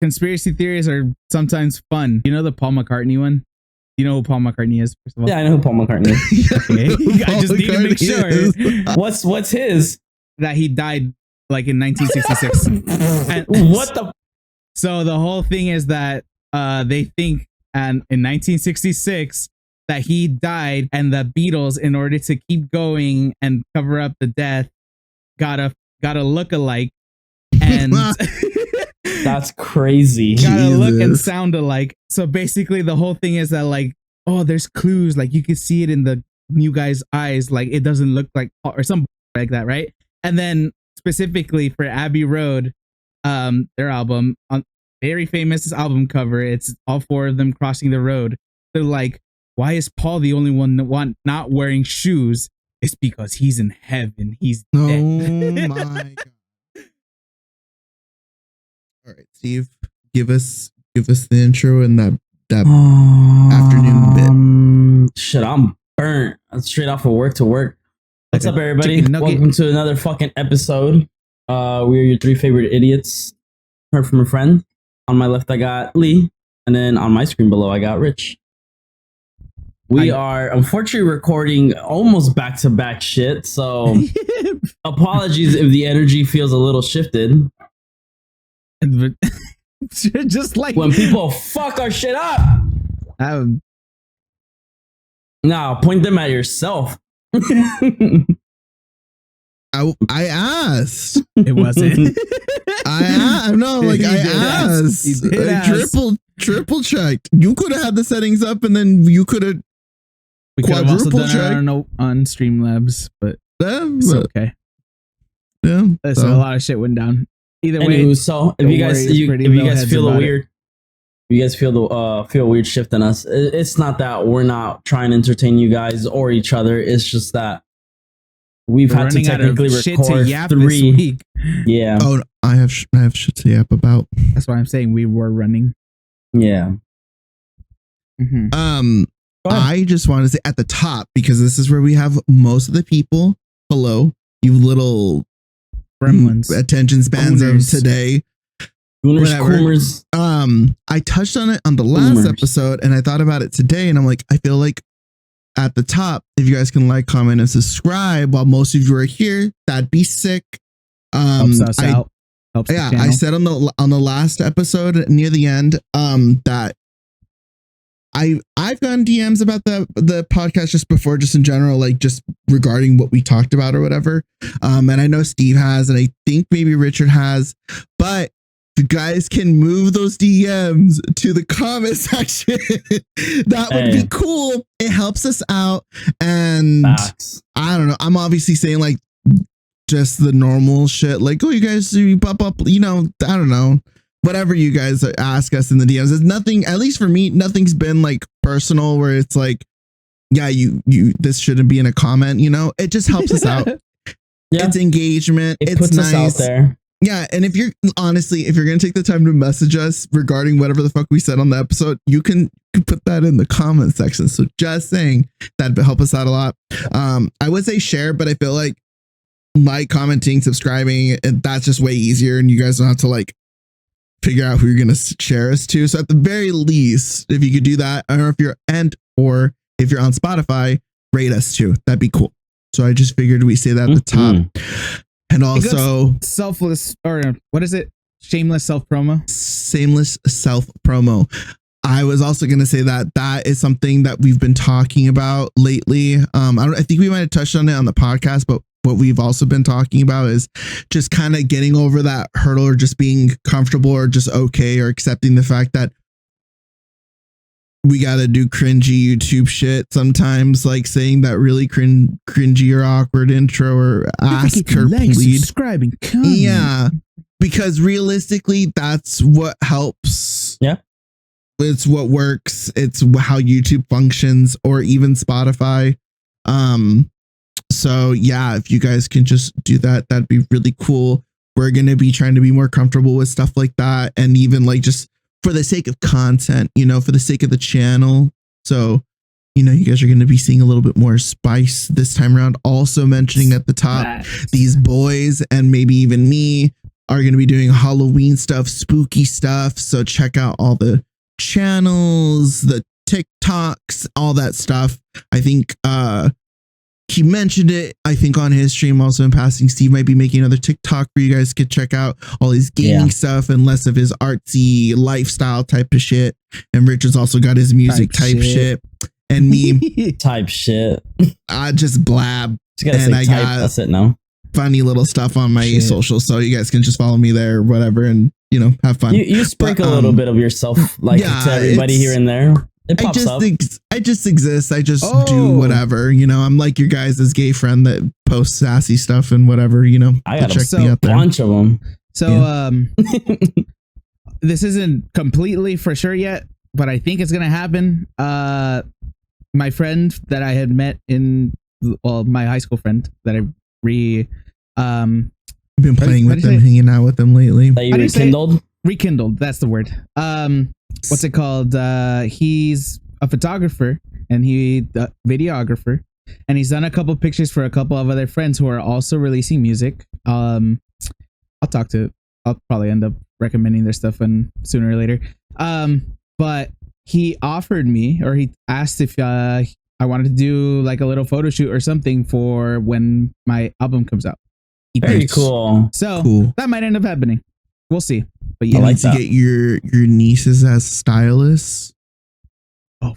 conspiracy theories are sometimes fun. You know the Paul McCartney one? You know who Paul McCartney is, first of all? Yeah, I know who Paul McCartney is. Okay. I just need to make sure. What's his? That he died like in 1966. And What the? so the whole thing is that they think and in 1966 that he died, and the Beatles, in order to keep going and cover up the death, got a look-alike, and That's crazy. got a look and sound alike. So basically the whole thing is that like, oh, there's clues, like you can see it in the new guy's eyes, like it doesn't look like, or something like that, right? And then specifically for Abbey Road, their album, on very famous album cover, it's all four of them crossing the road. They're like, why is Paul the only one not wearing shoes? It's because he's in heaven. He's dead. Oh my god. All right, Steve, give us the intro and that afternoon bit. Shit, I'm burnt. I'm straight off of work to work. What's up, everybody? Welcome to another fucking episode. We're your three favorite idiots. Heard from a friend. On my left, I got Lee, and then on my screen below, I got Rich. We are unfortunately recording almost back-to-back shit, so apologies if the energy feels a little shifted. Just like when people fuck our shit up. Now point them at yourself. I asked. It wasn't. I asked. Triple checked. You could have had the settings up, and then you could have. We could have also done it on Streamlabs, but it's okay. Yeah, so a lot of shit went down. Either way, so if you guys feel the weird, if you guys feel the weird shift in us, it's not that we're not trying to entertain you guys or each other. It's just that we're had to technically record this week. Yeah. Oh, I have shit to yap about. That's why I'm saying we were running. Yeah. Mm-hmm. I just want to say at the top, because this is where we have most of the people. Hello, you little gremlins, attention spans of today. Coomers. I touched on it on the last episode, and I thought about it today, and I'm like, I feel like at the top, if you guys can like, comment, and subscribe while most of you are here, that'd be sick. Helps us out. Helps yeah, I said on the last episode near the end that I've gotten DMs about the podcast just before, just in general, like just regarding what we talked about or whatever. And I know Steve has, and I think maybe Richard has, but you guys can move those DMs to the comment section. That would be cool. It helps us out. And I don't know. I'm obviously saying like just the normal shit, like, oh, you guys pop up, I don't know. Whatever you guys ask us in the DMs, is nothing, at least for me, nothing's been like personal where it's like, yeah, you this shouldn't be in a comment, it just helps us out. Yeah. It's engagement. It it's puts nice. us out there. Yeah. And if you're going to take the time to message us regarding whatever the fuck we said on the episode, you can put that in the comment section. So just saying that'd help us out a lot. I would say share, but I feel like commenting, subscribing, and that's just way easier. And you guys don't have to like figure out who you're going to share us to. So at the very least, if you could do that, I don't know if you're if you're on Spotify, rate us too. That'd be cool. So I just figured we say that at the top. And also selfless, or what is it? Shameless self promo. Shameless self promo. I was also going to say that is something that we've been talking about lately. I think we might have touched on it on the podcast, but what we've also been talking about is just kind of getting over that hurdle, or just being comfortable, or just okay, or accepting the fact that we got to do cringy YouTube shit sometimes, like saying that really cringy or awkward intro, or ask or plead. Subscribe and comment. Yeah, because realistically, that's what helps. Yeah. It's what works. It's how YouTube functions, or even Spotify. So yeah, if you guys can just do that, that'd be really cool. We're going to be trying to be more comfortable with stuff like that. And even like just for the sake of content, for the sake of the channel. So, you guys are going to be seeing a little bit more spice this time around. Also mentioning at the top, these boys, and maybe even me, are going to be doing Halloween stuff, spooky stuff. So check out all the channels, the TikToks, all that stuff. I think he mentioned it, I think, on his stream also in passing. Steve might be making another TikTok where you guys could check out all his gaming stuff and less of his artsy lifestyle type of shit. And Richard's also got his music type shit. And me type shit. I just blab. Just gotta say type. That's it now. Funny little stuff on my social, so you guys can just follow me there or whatever, and have fun. You sprinkle a little bit of yourself to everybody here and there. It pops up. I just exist. I just do whatever. I'm like your guys' gay friend that posts sassy stuff and whatever. I got a bunch of them. So this isn't completely for sure yet, but I think it's gonna happen. My friend that I had met my high school friend that I been playing with them, hanging out with them lately. That you rekindled? Rekindled, that's the word. What's it called? He's a photographer and videographer, and he's done a couple pictures for a couple of other friends who are also releasing music. I'll probably end up recommending their stuff sooner or later. But he offered me, or he asked if I wanted to do like a little photo shoot or something for when my album comes out. Very cool. So that might end up happening. We'll see. But you need to get your nieces as stylists.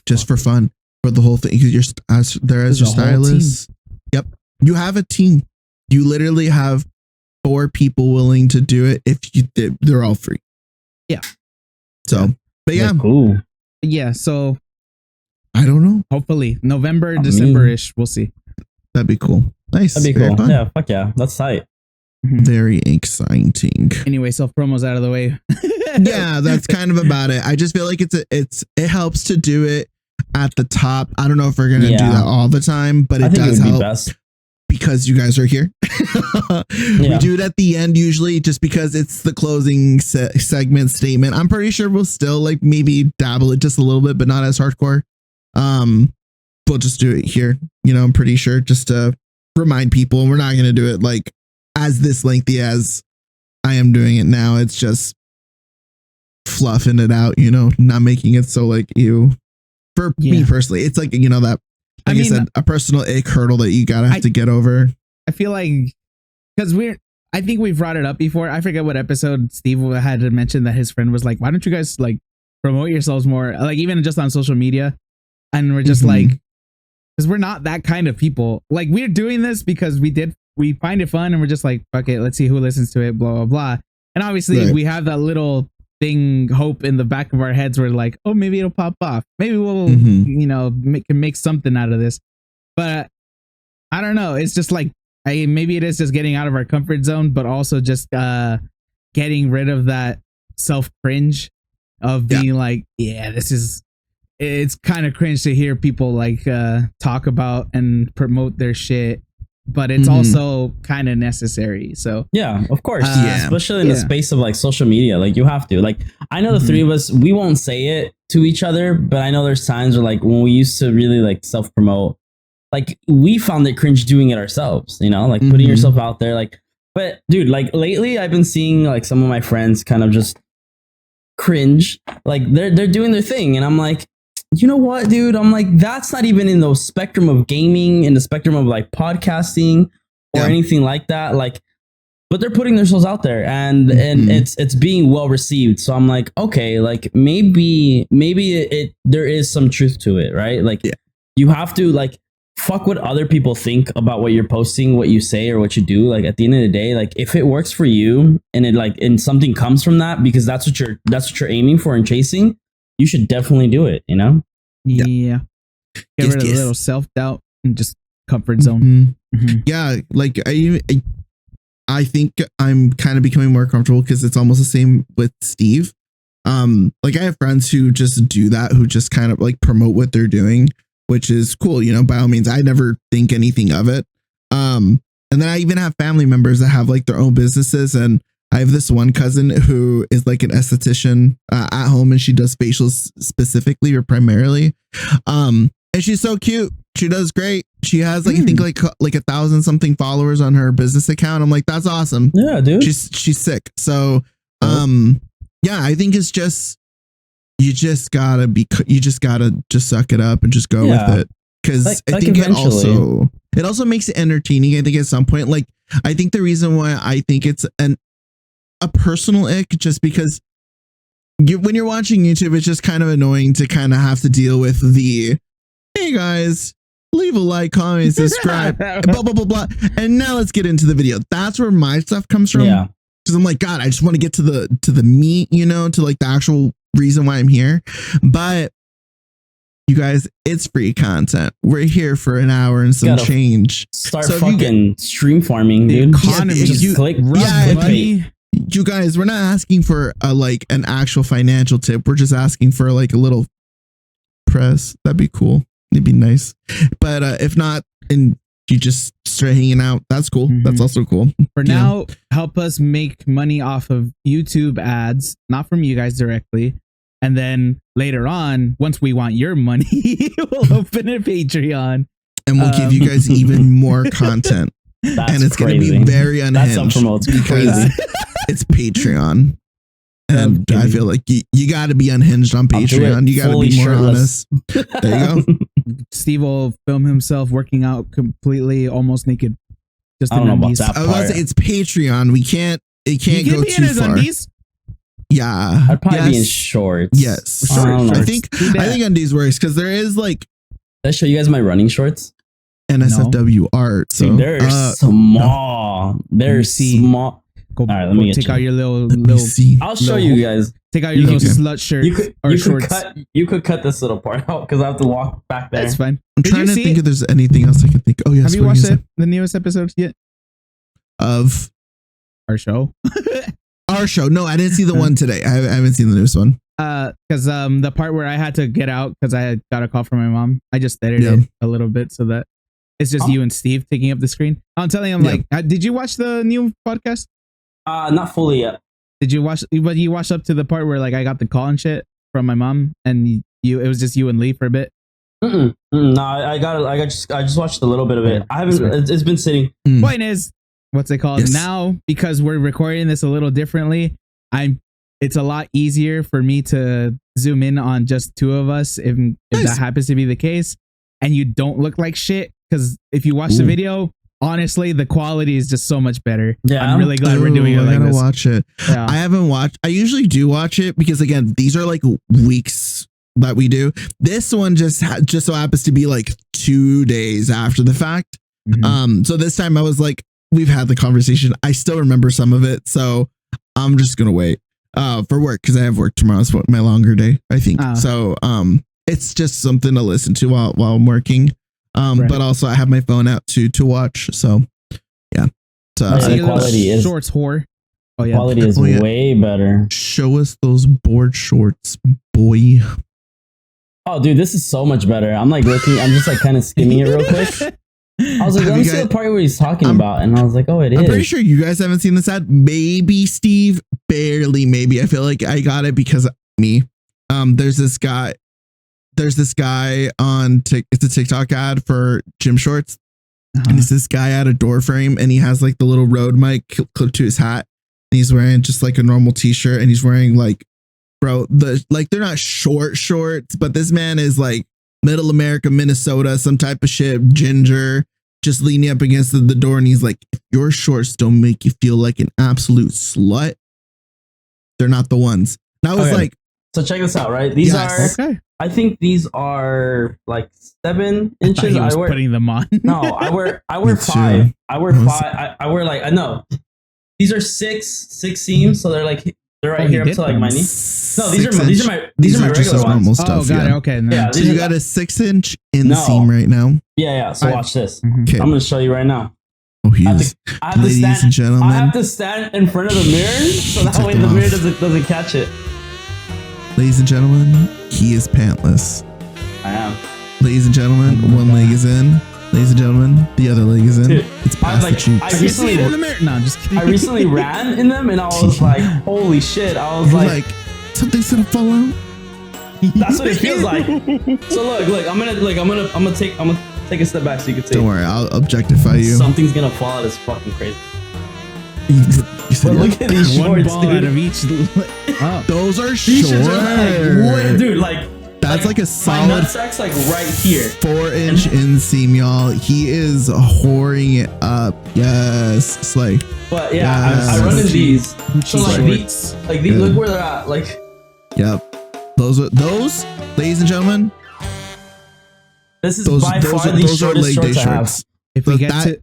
Just for fun, for the whole thing. Because they're as your stylists. Yep. You have a team. You literally have 4 people willing to do it. If they're all free. Yeah. So, but yeah. Cool. Yeah. So I don't know. Hopefully November, December-ish. We'll see. That'd be cool. Nice. That'd be cool. Fun. Yeah. Fuck yeah. That's tight. Very exciting. Anyway, self-promo's out of the way. Yeah, that's kind of about it. I just feel like it helps to do it at the top. I don't know if we're gonna do that all the time, but it does help because you guys are here. We do it at the end usually, just because it's the closing segment statement. I'm pretty sure we'll still like maybe dabble it just a little bit, but not as hardcore. We'll just do it here. I'm pretty sure, just to remind people. We're not gonna do it like as this lengthy as I am doing it now. It's just fluffing it out, not making it so like you. For me personally, it's like that. Like I said, a personal ick hurdle that you gotta have to get over. I feel like because I think we've brought it up before. I forget what episode Steve had to mention that his friend was like, "Why don't you guys like promote yourselves more, like even just on social media?" And we're just like, because we're not that kind of people. Like we're doing this because we find it fun, and we're just like, fuck it, let's see who listens to it, blah blah blah. And obviously we have that little hope in the back of our heads where like, oh, maybe it'll pop off, maybe we'll can make something out of this. But I don't know, it's just like maybe it is just getting out of our comfort zone, but also just getting rid of that self cringe of being like, it's kind of cringe to hear people like talk about and promote their shit, but it's also kind of necessary. So yeah, of course. Especially in the space of like social media, like you have to, like, I know the three of us, we won't say it to each other, but I know there's times where like when we used to really like self promote, like we found it cringe doing it ourselves, like putting yourself out there. Like, but dude, like lately I've been seeing like some of my friends kind of just cringe, like they're doing their thing, and I'm like, you know what, dude? I'm like, that's not even in the spectrum of gaming, in the spectrum of like podcasting or anything like that. Like, but they're putting themselves out there, and it's being well received. So I'm like, okay, like maybe there is some truth to it, right? Like, you have to like fuck what other people think about what you're posting, what you say, or what you do. Like at the end of the day, like if it works for you and it like and something comes from that, because that's what you're aiming for and chasing, you should definitely do it, Yeah. Get rid of a little self-doubt and just comfort zone. Yeah, like I think I'm kind of becoming more comfortable because it's almost the same with Steve. Like I have friends who just do that, who just kind of like promote what they're doing, which is cool, by all means. I never think anything of it. And then I even have family members that have like their own businesses, and I have this one cousin who is like an esthetician at home, and she does facials specifically or primarily. And she's so cute. She does great. She has like I think like 1,000 something followers on her business account. I'm like, that's awesome. Yeah, dude. She's sick. So yeah, I think it's just you just gotta just suck it up and just go with it. Because I think it also makes it entertaining. I think at some point, like I think the reason why I think it's a personal ick, just because when you're watching YouTube, it's just kind of annoying to kind of have to deal with the, hey guys, leave a like, comment, subscribe, blah, blah, blah, blah. And now let's get into the video. That's where my stuff comes from. Yeah. Because I'm like, God, I just want to get to the meat, you know, to like the actual reason why I'm here. But you guys, it's free content. We're here for an hour and some change. Start fucking stream farming, dude. Just click money. You guys, we're not asking for like an actual financial tip. We're just asking for like a little press. That'd be cool. It'd be nice. But if not, and you just start hanging out, that's cool. That's also cool. For now, help us make money off of YouTube ads, not from you guys directly. And then later on, once we want your money, we'll open a Patreon. And we'll give you guys even more content. And it's going to be very unhinged because it's Patreon. And I feel like you got to be unhinged on Patreon. You got to be more honest. There you go. Steve will film himself working out completely, almost naked. Just I don't know about that part. I was about to say, it's Patreon. It can't go too far. Undies? Yeah, I'd probably be in shorts. Yes, I think undies works because there is like. Did I show you guys my running shorts? NSFW art. So dude, they're small. They're small. All right, let me take out your little. I'll show you guys. Take out your little slut shirt. You could cut this little part out because I have to walk back there. That's fine. I'm trying to think if there's anything else I can think. Oh yes. Have you watched the newest episodes yet? Of our show. Our show. No, I didn't see the one today. I haven't seen the newest one. Because the part where I had to get out because I had got a call from my mom, I just edited it a little bit so that it's just you and Steve taking up the screen. I'm telling him like, did you watch the new podcast? Not fully yet. Did you watch? But you watched up to the part where like I got the call and shit from my mom, and it was just you and Lee for a bit. No, I just watched a little bit of it. I haven't. It's been sitting. Point is, what's it called now? Because we're recording this a little differently. It's a lot easier for me to zoom in on just two of us if that happens to be the case, and you don't look like shit. Because if you watch the video, honestly, the quality is just so much better. Yeah, I'm really glad we're doing it like this. I gotta watch it. Yeah. I haven't watched. I usually do watch it because again, these are like weeks that we do. This one just so happens to be like 2 days after the fact. So this time I was like, we've had the conversation. I still remember some of it, so I'm just gonna wait for work because I have work tomorrow. It's my longer day, I think. So it's just something to listen to while I'm working. But also I have my phone out to watch. So yeah. The quality is shorts whore. Oh yeah. Quality is way better. Show us those board shorts, boy. Oh dude, this is so much better. I'm like looking, I'm just like kind of skimming it real quick. I was like, let me see the part where he's talking about, and I was like, oh, it is. I'm pretty sure you guys haven't seen this ad. Maybe Steve, barely. Maybe I feel like I got it because of me. There's this guy on it's a TikTok ad for gym shorts, and it's this guy at a door frame, and he has like the little Rode mic clipped to his hat, and he's wearing just like a normal t-shirt, and he's wearing like, bro, they're not shorts, but this man is like Middle America, Minnesota, some type of shit, ginger, just leaning up against the door, and he's like, if your shorts don't make you feel like an absolute slut, they're not the ones. And I was like, so check this out, right? These are I think these are like 7 inches. I was putting them on. No, I wear 5. I wear 5. I wear like, I know these are six seams, so they're right here up to like my knee. No, these are my regular ones. Stuff, got it. Okay. No. Yeah, so you got a 6-inch inseam right now. Yeah. So watch this. Okay. I'm gonna show you right now. Oh, ladies and gentlemen. I have to stand in front of the mirror so that way the mirror doesn't catch it. Ladies and gentlemen, he is pantless. I am. Ladies and gentlemen, one leg is in. Ladies and gentlemen, the other leg is in. Dude, it's past the cheeks. I recently ran in them, and I was like, "Holy shit!" I was like, "Something's gonna fall out." That's what it feels like. So look, I'm gonna Take a step back so you can see. Don't worry, I'll objectify you. Something's gonna fall out. It's fucking crazy. But look at these One shorts, ball dude. out of each. Oh. Those are These shorts are short. like, dude, like That's like a my solid nutsack's like right here. 4-inch inseam, y'all. He is whoring it up. Yes, slay. But yeah, Yes. I run in these. So like Shorts. these, Good. look where they're at. Like, Yep. Those, ladies and gentlemen. this is by far the shortest shorts I have. If we So get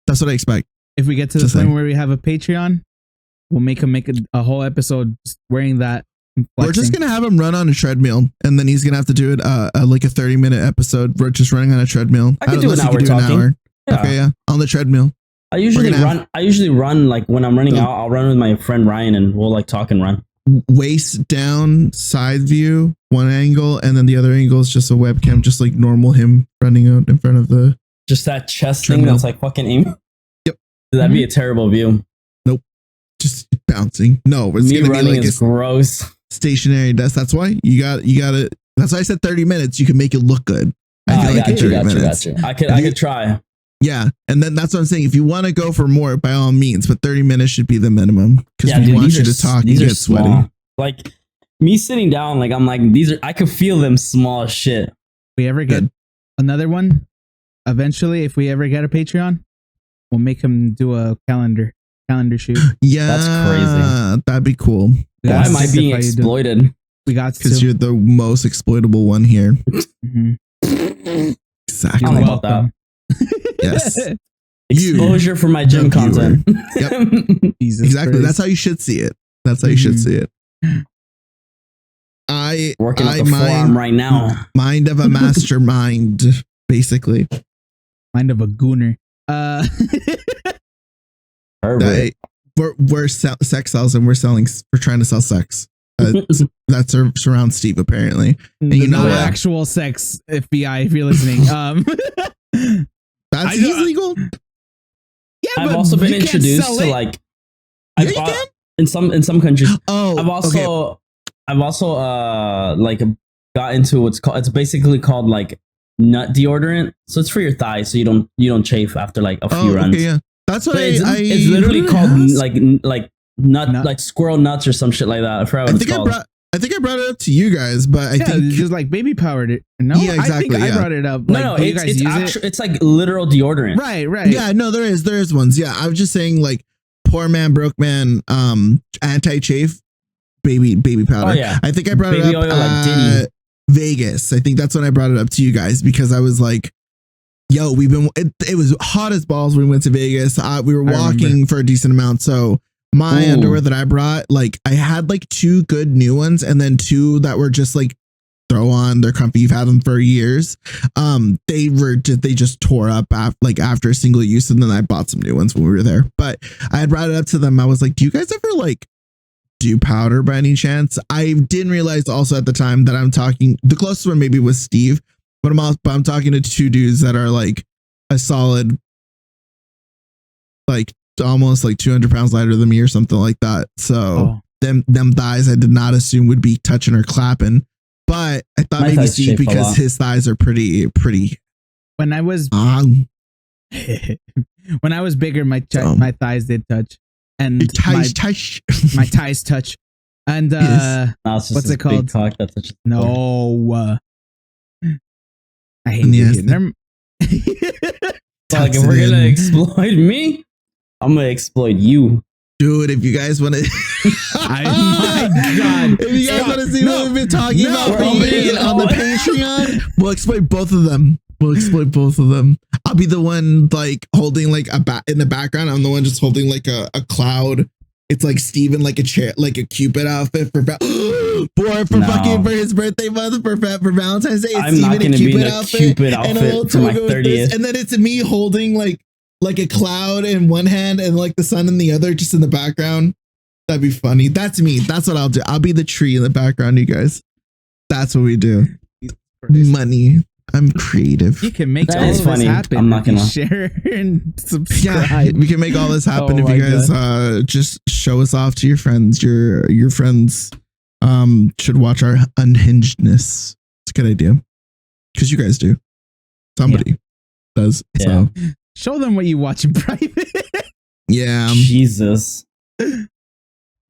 that's what I expect. to the Just point saying. where we have a Patreon, we'll make a whole episode just wearing that. And We're just flexing. gonna have him run on a treadmill, and then he's gonna have to do it like a 30-minute episode. We're just running on a treadmill. I can do an Unless you hour can do an talking. hour. Yeah. Okay, yeah, on the treadmill. I usually We're gonna run. I usually run like when I'm running So- out. I'll run with my friend Ryan, and we'll like talk and run. Waist down, side view, one angle, and then the other angle is just a webcam, just like normal him running out in front of the. Just that chest thing Treadmill. that's like fucking aim. Yep. That'd be a terrible view. Just bouncing. No, it's Me gonna be running like is a gross. stationary desk. That's why you got it. That's why I said 30 minutes. You can make it look good. I feel like in 30 minutes. I could try. Yeah, and then that's what I'm saying. If you want to go for more, by all means, but 30 minutes should be the minimum because Yeah, we dude, want these you are to talk and these are get sweaty. small. Like me sitting down, like I'm like these are. I could feel them small as shit. If we ever get Good. another one, eventually, if we ever get a Patreon, we'll make him do a calendar shoot. Yeah, That's crazy. That'd be cool. We Why gotta am I justify being you doing- exploited? We got Because to. you're the most exploitable one here. Mhm. Exactly. I don't You're know about welcome. Yes. You. Exposure for my gym The viewer. content. Jesus Exactly. Christ. That's how you should see it. That's how you should see it. Working up the forearm right now. Mind of a mastermind, basically. Mind of a gooner. Herbert. We're sex sells and we're trying to sell sex. That's surrounds Steve apparently. And you know Not what? actual sex, FBI, if you're listening. That's he's legal. Yeah, I've but also been you can't introduced sell to it. like Yeah, you can. in some countries. Oh, I've also like got into what's called, it's basically called like nut deodorant. So it's for your thighs, so you don't chafe after like a few runs. Okay, yeah. That's what But I. it's literally what called did I ask? like nut Nut. like squirrel nuts or some shit like that. I forgot what it's called. I think I brought it up to you guys, but I Yeah, think it's just like baby powered it. No, Yeah, exactly, I think yeah. I brought it up. no, Like, no, do you it's guys use actually it's like literal deodorant. it? Right. yeah, no, there is ones. Yeah, I was just saying like poor man, broke man, anti chafe, baby powder. Oh yeah, I think I brought Baby it up oil like at Diddy. Vegas. I think that's when I brought it up to you guys because I was like, yo, it was hot as balls when we went to Vegas. We were I walking remember. for a decent amount. So my Ooh. underwear that I brought, like I had like 2 good new ones and then 2 that were just like throw on. They're comfy. You've had them for years. They just tore up after a single use. And then I bought some new ones when we were there. But I had brought it up to them. I was like, do you guys ever like do powder by any chance? I didn't realize also at the time that I'm talking, the closest one maybe was Steve, but I'm talking to 2 dudes that are like a solid, like almost like 200 pounds lighter than me or something like that. So them thighs I did not assume would be touching or clapping, but I thought My maybe thighs Steve shape a because lot. his thighs are pretty When I was long. when I was bigger, my thighs did touch, and touch. my thighs touch. And Yes. No, it's just What's this it called? big cock that's such a no, I hate Yes. you. Never- So, like if we're gonna exploit me, I'm gonna exploit you. Dude, if you guys want to, my God. if you guys want to see what we've been talking about we're opening on the Patreon, we'll exploit both of them. I'll be the one like holding like in the background. I'm the one just holding like a cloud. It's like Steven, like a chair, like a Cupid outfit for fucking for his birthday month for Valentine's Day. It's I'm Steven not gonna be in a outfit Cupid and a little outfit for my toga with this, 30th. and then it's me holding like a cloud in one hand and like the sun in the other, just in the background. That'd be funny. That's me. That's what I'll do. I'll be the tree in the background, you guys. That's what we do. Money. I'm creative. You can make That all is of this funny. happen. I'm not if you gonna- share and subscribe. Yeah, we can make all this happen Oh if you my guys just show us off to your friends. Your friends should watch our unhingedness. It's a good idea because you guys do. Somebody. does. Yeah. So Show them what you watch in private. yeah. Jesus.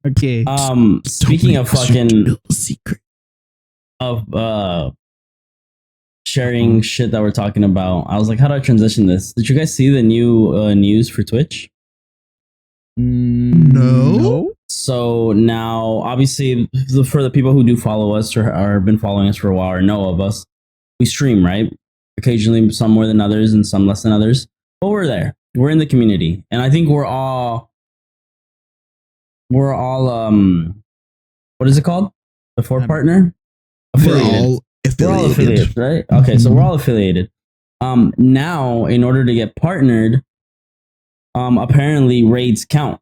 Okay. Speaking of fucking secret of sharing shit that we're talking about, I was like, how do I transition this? Did you guys see the new news for Twitch? No. So now, obviously, for the people who do follow us or have been following us for a while or know of us, we stream, right? Occasionally, some more than others and some less than others. But we're there. We're in the community, and I think we're all what is it called? Before partner? Affiliated. We're all affiliated, right? Okay, so we're all affiliated. Now, in order to get partnered, apparently raids count.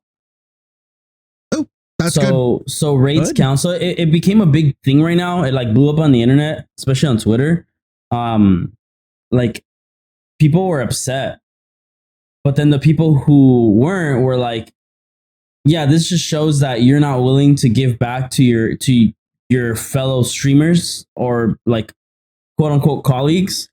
Oh, that's good. So raids count. So it became a big thing right now. It like blew up on the internet, especially on Twitter. Like people were upset, but then the people who weren't were like, yeah, this just shows that you're not willing to give back to your fellow streamers or like quote unquote colleagues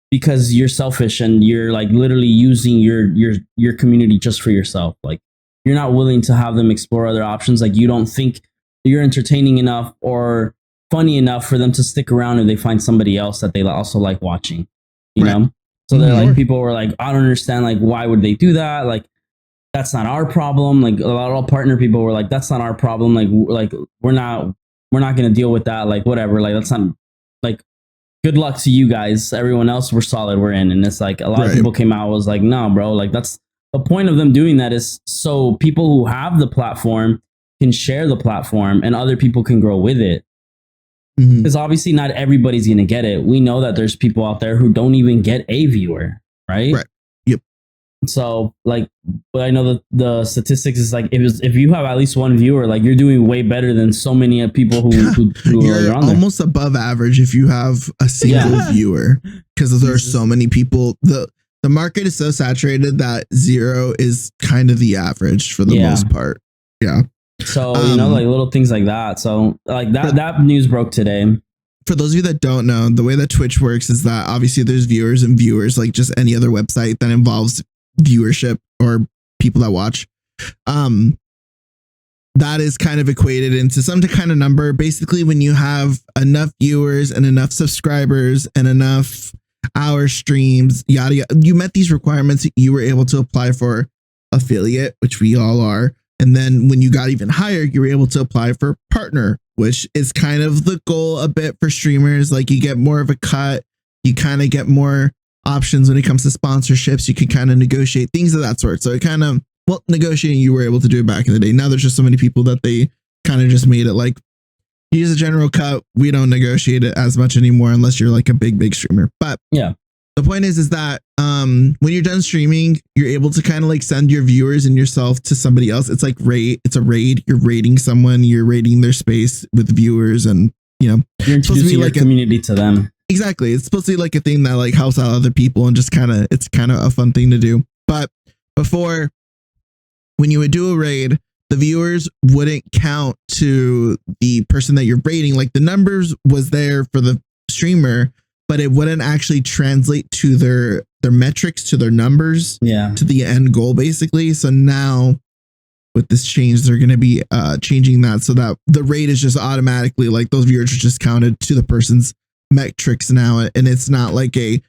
because you're selfish and you're like literally using your community just for yourself. Like you're not willing to have them explore other options. Like you don't think you're entertaining enough or funny enough for them to stick around if they find somebody else that they also like watching, you know? So they're like, people were like, I don't understand. Like, why would they do that? Like, that's not our problem. Like a lot of partner people were like, that's not our problem. Like we're not going to deal with that. Like whatever. Like that's not like, good luck to you guys. Everyone else, we're solid. We're in. And it's like a lot of people came out was like, no, bro. Like that's the point of them doing that is so people who have the platform can share the platform and other people can grow with it. Because obviously not everybody's going to get it. We know that there's people out there who don't even get a viewer, right? Yep. So like, but I know that the statistics is like if you have at least one viewer, like you're doing way better than so many people who you're are on there. Almost above average if you have a single viewer, because there are so many people. The market is so saturated that 0 is kind of the average for the most part. Yeah. So you know, like little things like that. So like that news broke today. For those of you that don't know, the way that Twitch works is that obviously there's viewers and viewers, like just any other website that involves viewership or people that watch. That is kind of equated into some kind of number. Basically, when you have enough viewers and enough subscribers and enough hour streams, yada yada, you met these requirements, you were able to apply for affiliate, which we all are. And then when you got even higher, you were able to apply for partner, which is kind of the goal a bit for streamers. Like you get more of a cut, you kind of get more options when it comes to sponsorships. You can kind of negotiate things of that sort. So it kind of, well, negotiating, you were able to do it back in the day. Now there's just so many people that they kind of just made it like, use a general cut. We don't negotiate it as much anymore unless you're like a big streamer. But yeah, the point is that when you're done streaming, you're able to kind of like send your viewers and yourself to somebody else. It's like it's a raid. You're raiding someone, you're raiding their space with viewers, and you know, you're introducing your community to them. Exactly. It's supposed to be like a thing that like helps out other people and just kind of, it's kind of a fun thing to do. But before, when you would do a raid, the viewers wouldn't count to the person that you're raiding. Like the numbers was there for the streamer, but it wouldn't actually translate to their metrics, to their numbers, to the end goal, basically. So now with this change, they're going to be changing that so that the raid is just automatically like those viewers are just counted to the person's metrics now. And it's not like a,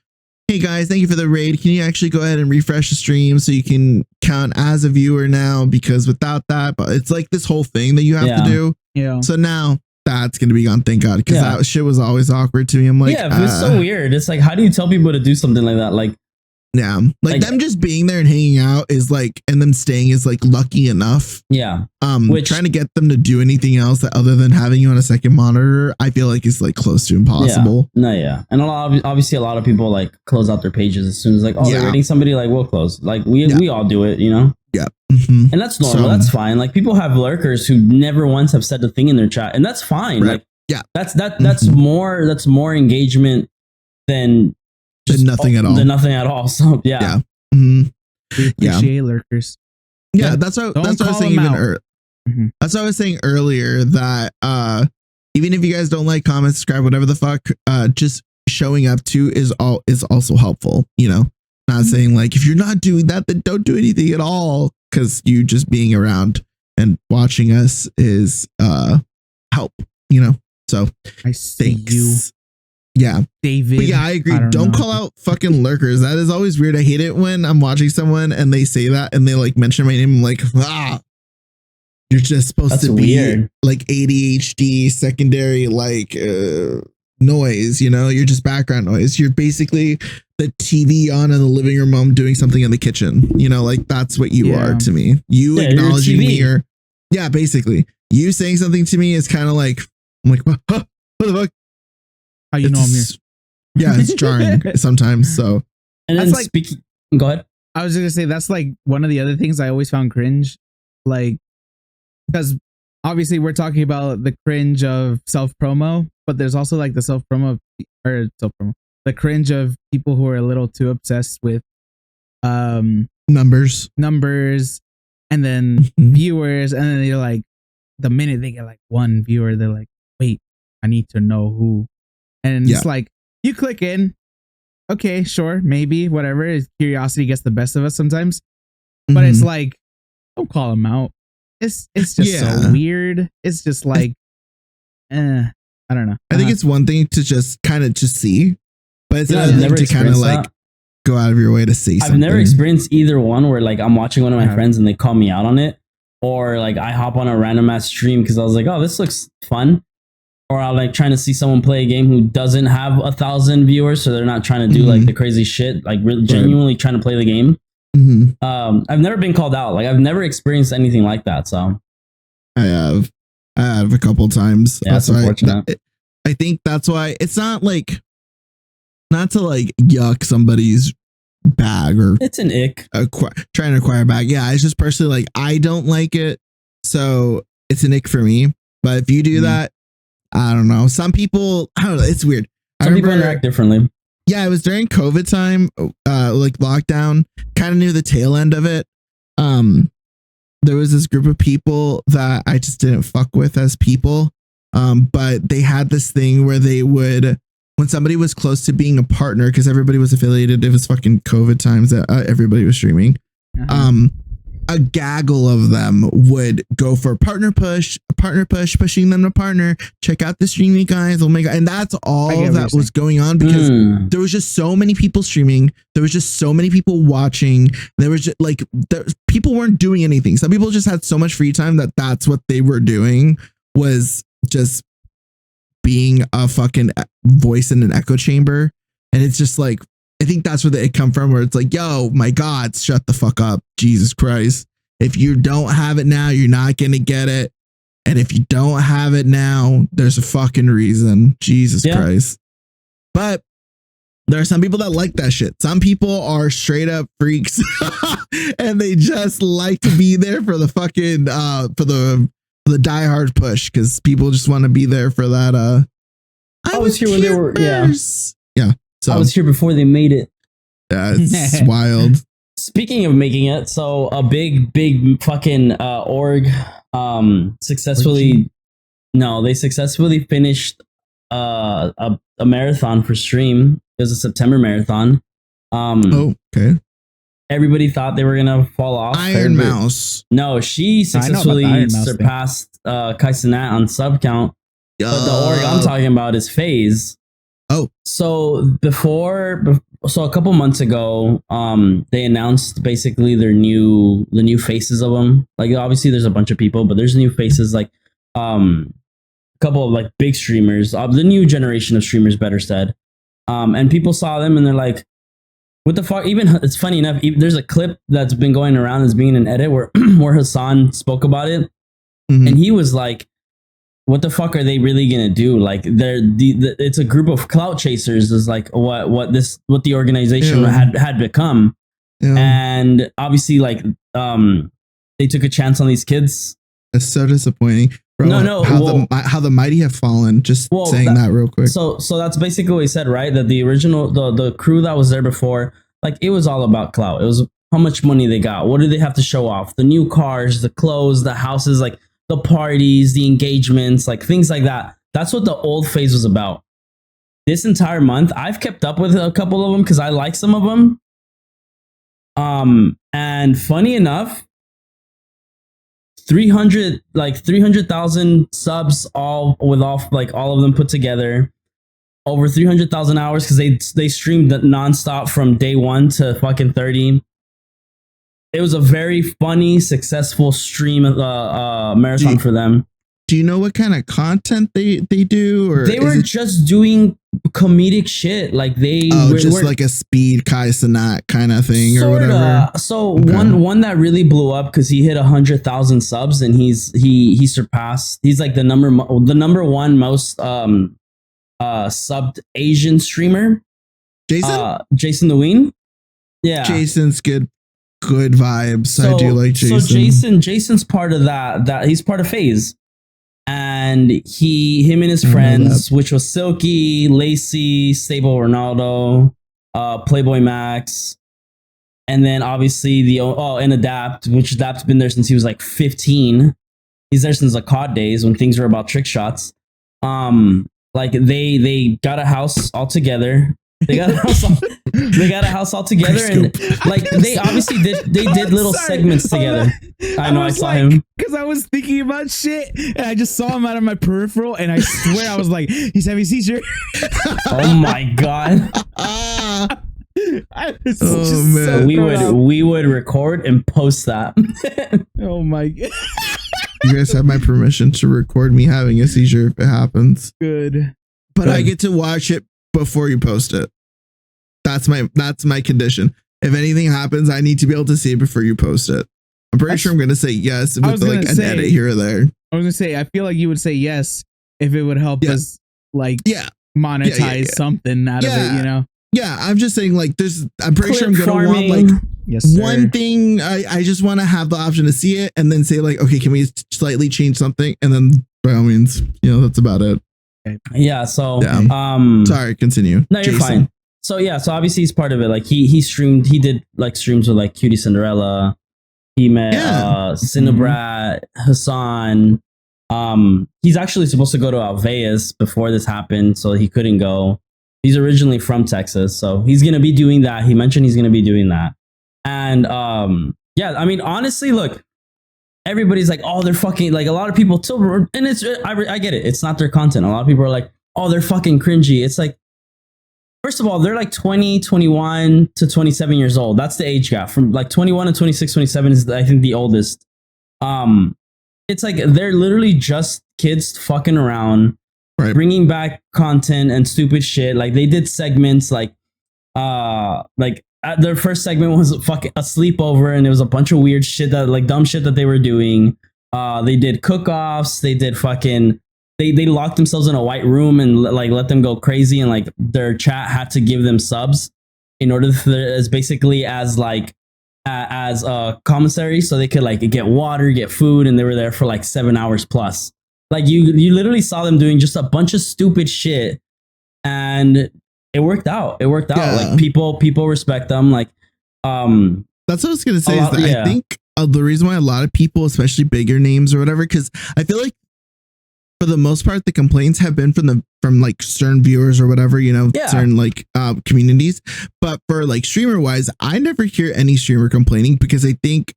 hey guys, thank you for the raid. Can you actually go ahead and refresh the stream so you can count as a viewer now? Because without that, but it's like this whole thing that you have to do. Yeah. So now that's going to be gone. Thank God. Because that shit was always awkward to me. I'm like, it's so weird. It's like, how do you tell people to do something like that? Like, like them just being there and hanging out is like, and them staying is like lucky enough. Yeah. Trying to get them to do anything else other than having you on a second monitor, I feel like is like close to impossible. And obviously a lot of people like close out their pages as soon as like, they're rating somebody, like we'll close. Like we all do it, you know? Yeah. And that's normal. That's fine. Like people have lurkers who never once have said a thing in their chat, and that's fine. Like that's more engagement than nothing at all. Than nothing at all. So yeah. We appreciate lurkers. Yeah, that's what I was saying. That's what I was saying earlier. That even if you guys don't like, comment, subscribe, whatever the fuck, just showing up to is also helpful. You know, Not saying like if you're not doing that, then don't do anything at all, because you just being around and watching us is help, you know. So I see you. Yeah, David. But yeah, I agree. Don't call out fucking lurkers. That is always weird. I hate it when I'm watching someone and they say that and they like mention my name. I'm like, you're just supposed to be weird. Like ADHD secondary, like noise, you know, you're just background noise. You're basically the TV on in the living room mom doing something in the kitchen, you know, like that's what you are to me. You acknowledging me, or basically you saying something to me is kind of like, I'm like, what the fuck? How you know I'm here? Yeah, it's jarring sometimes. So, and then like, speaking, go ahead. I was gonna say that's like one of the other things I always found cringe, like, because obviously we're talking about the cringe of self promo, but there's also like the the cringe of people who are a little too obsessed with numbers, and then viewers, and then they're like, the minute they get like one viewer, they're like, wait, I need to know who. And it's like, you click in, okay, sure, maybe, whatever. Curiosity gets the best of us sometimes, but it's like, don't call them out. It's just so weird. It's just like, I don't know. I think it's one thing to just kind of just see, but it's another thing to kind of like go out of your way to see something. I've never experienced either one where like I'm watching one of my friends and they call me out on it, or like I hop on a random ass stream because I was like, oh, this looks fun. Or I'm like trying to see someone play a game who doesn't have 1,000 viewers, so they're not trying to do like the crazy shit, like really genuinely trying to play the game. I've never been called out. Like I've never experienced anything like that. So I have a couple times. Yeah, that's unfortunate. I think that's why it's not like, not to like yuck somebody's bag or it's an ick trying to acquire a bag. Yeah, it's just personally like I don't like it, so it's an ick for me. But if you do that, I don't know. Some people, I don't know. It's weird. Some people interact differently. Yeah, it was during COVID time, like lockdown, kind of near the tail end of it. There was this group of people that I just didn't fuck with as people. But they had this thing where they would, when somebody was close to being a partner, because everybody was affiliated, it was fucking COVID times that everybody was streaming. A gaggle of them would go for partner push, pushing them to partner. Check out the streaming, guys. Oh my God. And that's all that was going on because there was just so many people streaming. There was just so many people watching. There was just like, people weren't doing anything. Some people just had so much free time that that's what they were doing, was just being a fucking voice in an echo chamber. And it's just like, I think that's where it come from, where it's like, yo, my God, shut the fuck up. Jesus Christ. If you don't have it now, you're not going to get it. And if you don't have it now, there's a fucking reason. Jesus Christ. But there are some people that like that shit. Some people are straight up freaks and they just like to be there for the fucking, for the diehard push, because people just want to be there for that. I was here when they were, yeah. So I was here before they made it. Yeah, it's wild. Speaking of making it, so a big fucking org successfully finished a marathon for stream. It was a September marathon. Okay. Everybody thought they were gonna fall off. Ironmouse. No, she successfully surpassed Kai Cenat on sub count. But the org I'm talking about is Faze. Oh, so a couple months ago, they announced basically the new faces of them. Like obviously there's a bunch of people, but there's new faces, like a couple of like big streamers, the new generation of streamers, better said. And people saw them and they're like, what the fuck? Even it's funny enough, there's a clip that's been going around as being an edit where where Hassan spoke about it, and he was like, what the fuck are they really gonna do? Like it's a group of clout chasers is like what the organization had become. And obviously like they took a chance on these kids. It's so disappointing. Bro, how the mighty have fallen. Just saying that real quick. So that's basically what he said, right? That the original the crew that was there before, like it was all about clout. It was how much money they got, what did they have to show off, the new cars, the clothes, the houses, like the parties, the engagements, like things like that. That's what the old Faze was about. This entire month, I've kept up with a couple of them because I like some of them. And funny enough, 300,000 subs, all of them put together, over 300,000 hours because they streamed nonstop from day 1 to fucking 30. It was a very funny, successful stream marathon for them. Do you know what kind of content they do? Or they were just doing comedic shit. Like just like a Speed Kai Cenat kind of thing or whatever. So one that really blew up because he hit 100,000 subs and he surpassed. He's like the number one most subbed Asian streamer. Jason Lewin. Yeah, Jason's good vibes. So, I do like Jason. So Jason's part of that he's part of Faze. And him and his friends, which was Silky, Lacey, Stable Ronaldo, Playboy Max, and then obviously and Adapt, which Adapt's been there since he was like 15. He's there since the COD days when things were about trick shots. Like they got a house all together. They got a house all together, and like they obviously did little segments together. I know, I saw him because I was thinking about shit, and I just saw him out of my peripheral, and I swear I was like, "He's having a seizure." Oh my god! Man. We would record and post that. Oh my god! You guys have my permission to record me having a seizure if it happens. Good, but I get to watch it before you post it. That's my condition. If anything happens, I need to be able to see it before you post it. I'm pretty sure I'm going to say yes with like an edit here or there. I was going to say, I feel like you would say yes if it would help us like monetize something out of it, you know? Yeah, I'm just saying like I'm pretty sure I'm going to want like one thing. I just want to have the option to see it and then say like, okay, can we slightly change something? And then by all means, that's about it. Yeah. So, sorry, continue. No, you're fine. So so obviously he's part of it. Like he streamed, he did like streams with like Cutie Cinderella. He met Cinebrat, Hassan. He's actually supposed to go to Alveus before this happened, so he couldn't go. He's originally from Texas, so he's gonna be doing that. He mentioned he's gonna be doing that. And I mean, honestly, look, everybody's like, oh, they're fucking, like a lot of people still, and I get it. It's not their content. A lot of people are like, oh, they're fucking cringy. It's like, first of all, they're like 20, 21 to 27 years old. That's the age gap. From like 21 to 26, 27 is, I think, the oldest. It's like they're literally just kids fucking around, bringing back content and stupid shit. Like they did segments like their first segment was a sleepover, and it was a bunch of weird shit dumb shit that they were doing. They did cook-offs. They did They locked themselves in a white room and like let them go crazy, and like their chat had to give them subs in order as basically as a commissary, so they could like get water, get food, and they were there for like 7 hours plus. Like you literally saw them doing just a bunch of stupid shit, and it worked out. Like people respect them. Like that's what I was gonna say. I think the reason why a lot of people, especially bigger names or whatever, because I feel like, for the most part, the complaints have been from like certain viewers or whatever, certain like communities. But for like streamer wise, I never hear any streamer complaining, because I think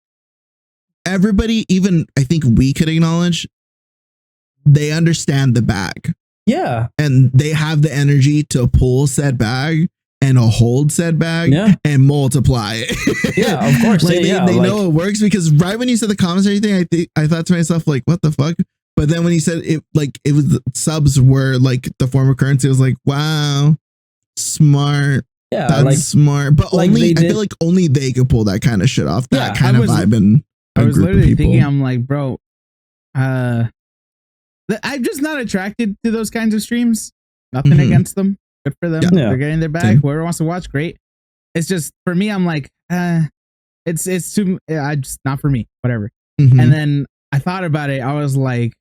everybody, even I think we could acknowledge, they understand the bag. Yeah. And they have the energy to pull said bag and hold said bag and multiply it. Yeah, of course. Like they know it works, because right when you said the commissary thing, I thought to myself like, what the fuck? But then when he said it, like it was subs were like the form of currency, I was like, wow, smart. Yeah, that's smart. But like I feel like only they could pull that kind of shit off. That kind of vibe. And I was literally thinking, I'm like, bro, I'm just not attracted to those kinds of streams. Nothing against them. Good for them. Yeah. They're getting their bag. Whoever wants to watch, great. It's just for me, I'm like, it's too. I just not for me. Whatever. And then I thought about it. I was like,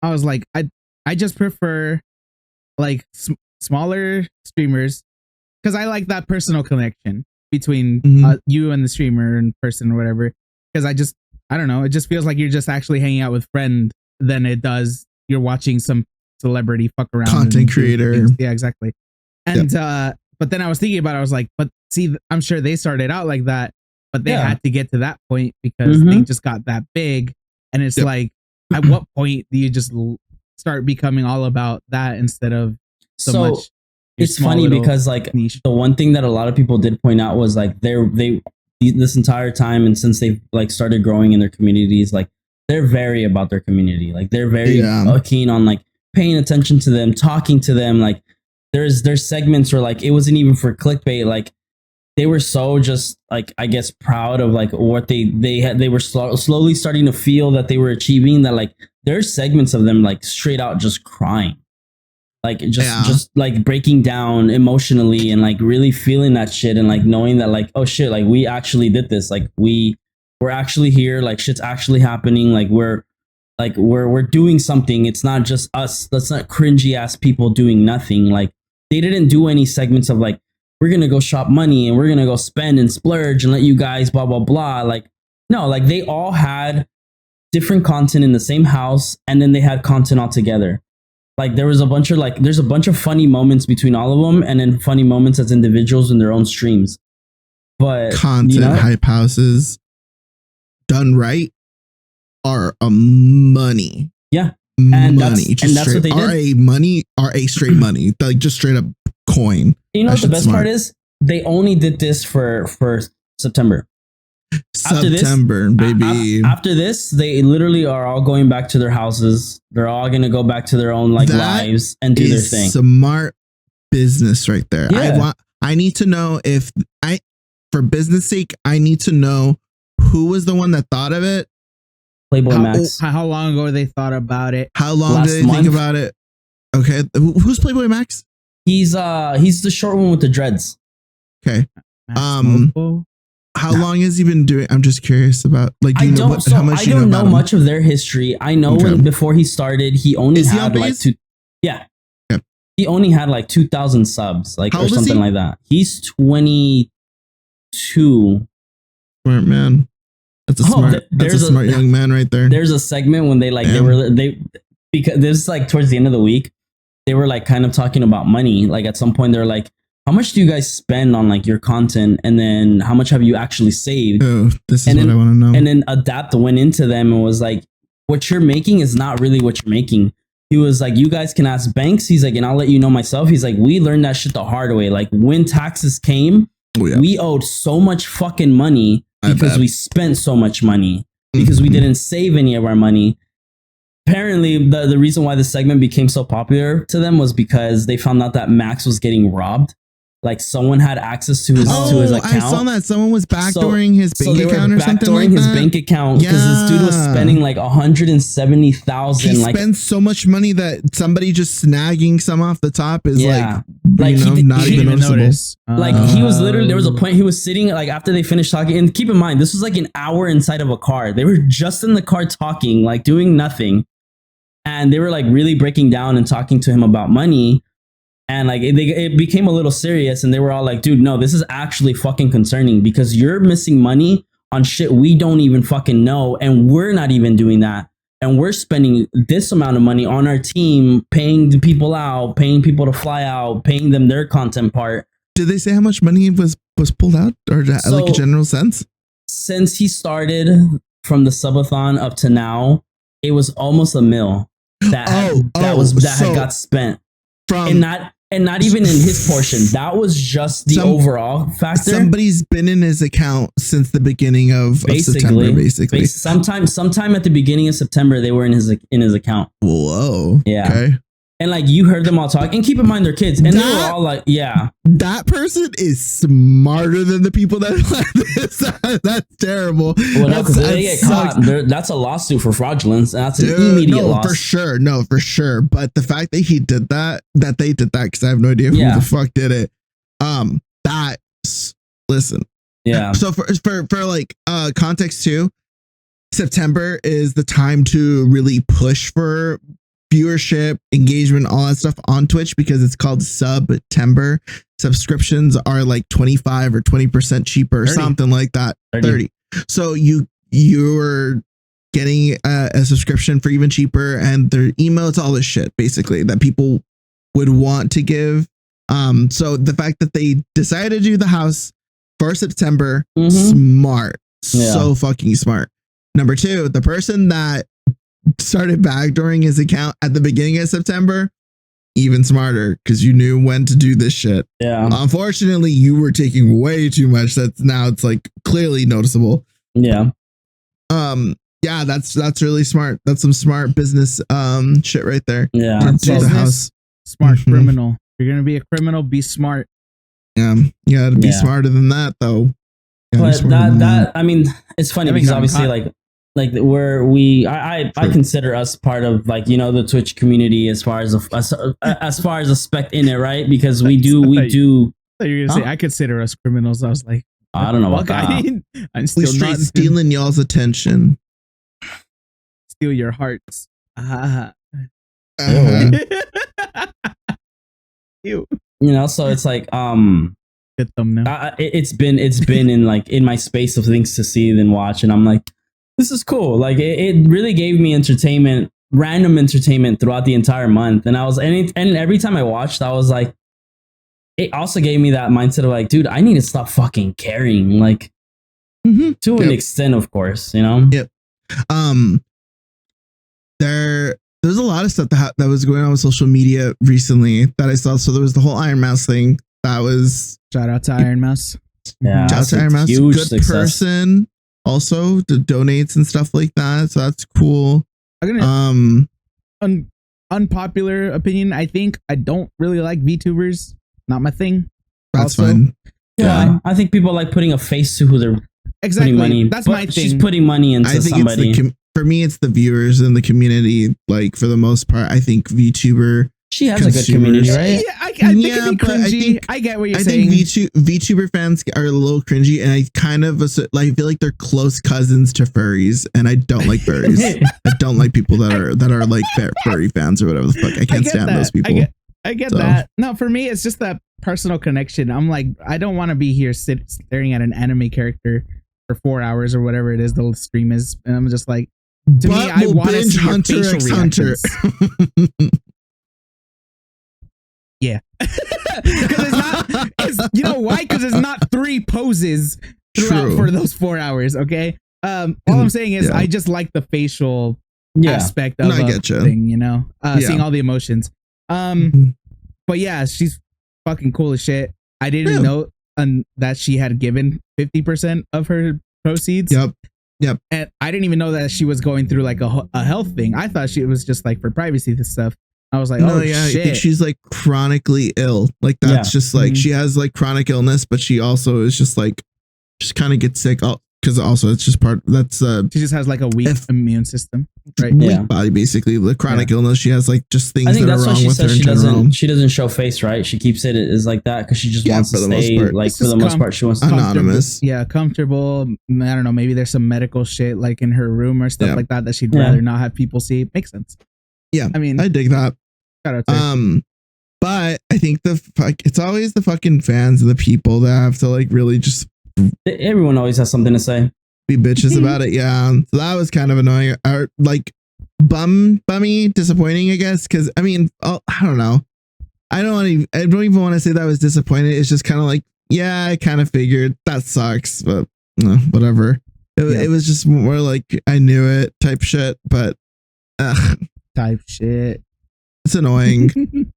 I just prefer like smaller streamers, because I like that personal connection between you and the streamer in person or whatever. Because I don't know, it just feels like you're just actually hanging out with friend than it does you're watching some celebrity fuck around, content creator. Yeah, exactly. And but then I was thinking about it. I was like, but see, I'm sure they started out like that, but they had to get to that point because they just got that big. And it's like, at what point do you just start becoming all about that instead of so much? It's funny because like niche. The one thing that a lot of people did point out was like they this entire time, and since they've like started growing in their communities, like they're very about their community. Like they're very keen on like paying attention to them, talking to them. Like there's segments where like it wasn't even for clickbait. Like they were so just like, I guess, proud of like what they had. They were slowly starting to feel that they were achieving that. Like there's segments of them like straight out just crying. Like just like breaking down emotionally and like really feeling that shit and like knowing that like, oh shit, like we actually did this. Like we're actually here. Like shit's actually happening. Like we're doing something. It's not just us. That's not cringy ass people doing nothing. Like they didn't do any segments of like, we're going to go shop money and we're going to go spend and splurge and let you guys blah, blah, blah. Like, no, like they all had different content in the same house. And then they had content all together. Like there's a bunch of funny moments between all of them, and then funny moments as individuals in their own streams. But content hype houses done right are a money. Yeah. And money. That's what they did. Are a straight money. Like just straight up coin. You know what the best part is? They only did this for September. Baby. After this, they literally are all going back to their houses. They're all going to go back to their own lives and do their thing. Smart business right there. Yeah. I need to know for business sake, I need to know who was the one that thought of it. Playboy Max. How long ago they thought about it? How long did they think about it? Okay. Who's Playboy Max? He's the short one with the dreads. Okay. How long has he been doing? I'm just curious about like. I don't know much of their history. I know before he started, he only had like two. Yeah, he only had like 2,000 subs, like or something like that. He's 22. Smart man. That's a smart young man right there. There's a segment when they because this is like towards the end of the week, they were like kind of talking about money. Like at some point, they're like, how much do you guys spend on like your content, and then how much have you actually saved? Oh, this is what I want to know. And then Adapt went into them and was like, what you're making is not really what you're making. He was like, you guys can ask banks. He's like, and I'll let you know myself. He's like, we learned that shit the hard way. Like when taxes came, we owed so much fucking money because we spent so much money because we didn't save any of our money. Apparently, the reason why the segment became so popular to them was because they found out that Max was getting robbed. Like someone had access to his account. I saw that someone was backdooring his bank account or something like that. His bank account because this dude was spending like 170,000. He spends so much money that somebody just snagging some off the top is not even noticeable. Like he was literally, there was a point he was sitting like after they finished talking, and keep in mind this was like an hour inside of a car. They were just in the car talking, like doing nothing, and they were like really breaking down and talking to him about money. And like it became a little serious, and they were all like, dude, no, this is actually fucking concerning because you're missing money on shit we don't even fucking know. And we're not even doing that. And we're spending this amount of money on our team, paying the people out, paying people to fly out, paying them their content part. Did they say how much money was pulled out or like a general sense? Since he started from the subathon up to now, it was almost $1 million that had got spent. And not even in his portion. That was just the overall factor. Somebody's been in his account since the beginning of September, basically. Sometime at the beginning of September, they were in his account. Whoa. Yeah. Okay. And like you heard them all talk, and keep in mind they're kids, and they were all like, "Yeah, that person is smarter than the people that like this." That's terrible. Well, no, because they get caught. That's a lawsuit for fraudulence, and that's an immediate loss. For sure. But the fact that he did that they did that, because I have no idea who the fuck did it. Listen. Yeah. So for like context too, September is the time to really push for viewership, engagement, all that stuff on Twitch, because it's called September. Subscriptions are like 25 or 20% cheaper, 30. Something like that. 30. So you're getting a subscription for even cheaper, and their email, it's all this shit basically that people would want to give So the fact that they decided to do the house for September, smart, so fucking smart. Number two, the person that started backdooring his account at the beginning of September, even smarter, because you knew when to do this shit. Yeah. Unfortunately, you were taking way too much. Now it's like clearly noticeable. Yeah. Yeah, that's really smart. That's some smart business shit right there. Yeah. Do the house. Smart criminal. If you're gonna be a criminal, be smart. Yeah. You gotta be smarter than that though. But that I mean, it's funny because obviously like where I consider us part of like, you know, the Twitch community as far as a spec in it, right? Because we do you're gonna say I consider us criminals. I was like, I don't know about that. I'm still straight stealing y'all's attention. Steal your hearts. You know, so it's like good thumbnail. It's been in like in my space of things to see and watch, and I'm like, this is cool. Like it really gave me random entertainment throughout the entire month, and and every time I watched, I was like, it also gave me that mindset of like, dude, I need to stop fucking caring, like to an extent, of course, you know. Yep. There's a lot of stuff that was going on with social media recently that I saw. So there was the whole Ironmouse thing. That was shout out to Ironmouse. Yeah, shout out to Ironmouse. Good success. Person. Also to donates and stuff like that. So that's cool. I'm gonna unpopular opinion. I think I don't really like VTubers. Not my thing. That's fine. Yeah, I think people like putting a face to who they're putting money. That's my thing. She's putting money into somebody. For me, it's the viewers and the community. Like for the most part, I think VTuber. She has a good community, right? Yeah, I think it'd be cringy. I get what you're saying. I think VTuber fans are a little cringy, and I kind of like feel like they're close cousins to furries, and I don't like furries. I don't like people that are like furry fans or whatever the fuck. I can't stand those people. I get that. No, for me, it's just that personal connection. I'm like, I don't want to be here staring at an anime character for 4 hours or whatever it is the stream is, and I'm just like, to me, I want to see Hunter x Hunter. Yeah. You know why? Because it's not 3 poses throughout for those 4 hours. Okay. All I'm saying is I just like the facial aspect of the thing, you know, seeing all the emotions. But yeah, she's fucking cool as shit. I didn't know that she had given 50% of her proceeds. Yep. And I didn't even know that she was going through like a health thing. I thought she was just like for privacy and stuff. I was like, shit. I think she's like chronically ill. Like that's just like she has like chronic illness, but she also is just like just kind of gets sick. Because also it's just she just has like a weak immune system, right? Weak body, basically. The chronic illness, she has like just things that are wrong with her in general. She doesn't show face, right? She keeps it as like that because she just wants to stay like for the most part. She wants to anonymous. Yeah, comfortable. I don't know. Maybe there's some medical shit like in her room or stuff like that she'd rather not have people see. Makes sense. Yeah, I mean, I dig that. But I think it's always the fucking fans and the people that have to like really just. Everyone always has something to say. Be bitches about it, yeah. So that was kind of annoying, or like bummy, disappointing, I guess. Because I mean, I don't know. I don't even want to say that I was disappointed. It's just kind of like, yeah, I kind of figured that sucks, but whatever. It was just more like I knew it type shit, but type shit. It's annoying.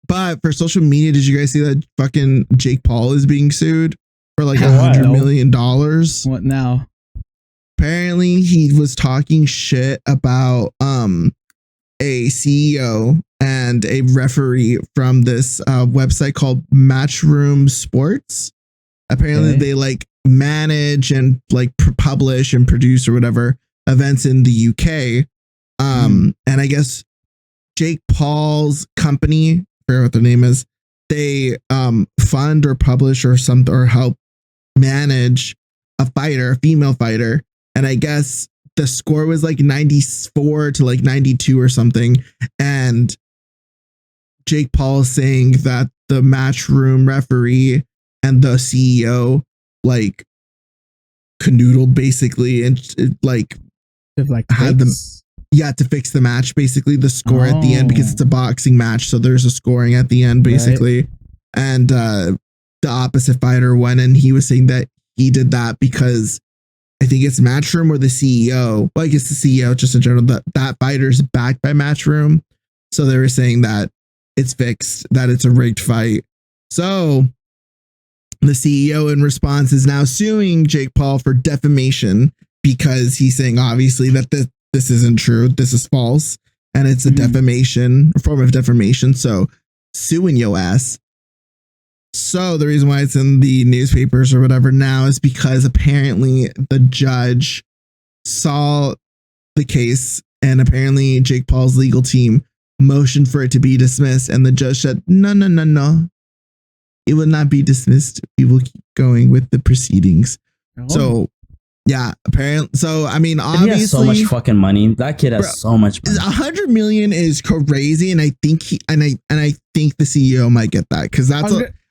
But for social media, did you guys see that fucking Jake Paul is being sued for like $100 million? What now? Apparently he was talking shit about a CEO and a referee from this website called Matchroom Sports. Apparently they like manage and like publish and produce or whatever events in the UK. And I guess Jake Paul's company, I forget what their name is, they fund or publish or help manage a female fighter. And I guess the score was like 94 to like 92 or something. And Jake Paul is saying that the Matchroom referee and the CEO like canoodled basically and like had them to fix the match, basically the score at the end, because it's a boxing match, so there's a scoring at the end basically. and the opposite fighter went, and he was saying that he did that because I think it's Matchroom or the CEO. Well, I guess the CEO, just in general, that fighter's backed by Matchroom. So they were saying that it's fixed, that it's a rigged fight. So the CEO in response is now suing Jake Paul for defamation because he's saying obviously that this isn't true. This is false. And it's a defamation, a form of defamation. So suing your ass. So the reason why it's in the newspapers or whatever now is because apparently the judge saw the case, and apparently Jake Paul's legal team motioned for it to be dismissed, and the judge said, no. It will not be dismissed. We will keep going with the proceedings. Oh. So yeah, apparently. So I mean, obviously, he has so much fucking money. That kid has so much money. 100 million is crazy, and I think I think the CEO might get that, because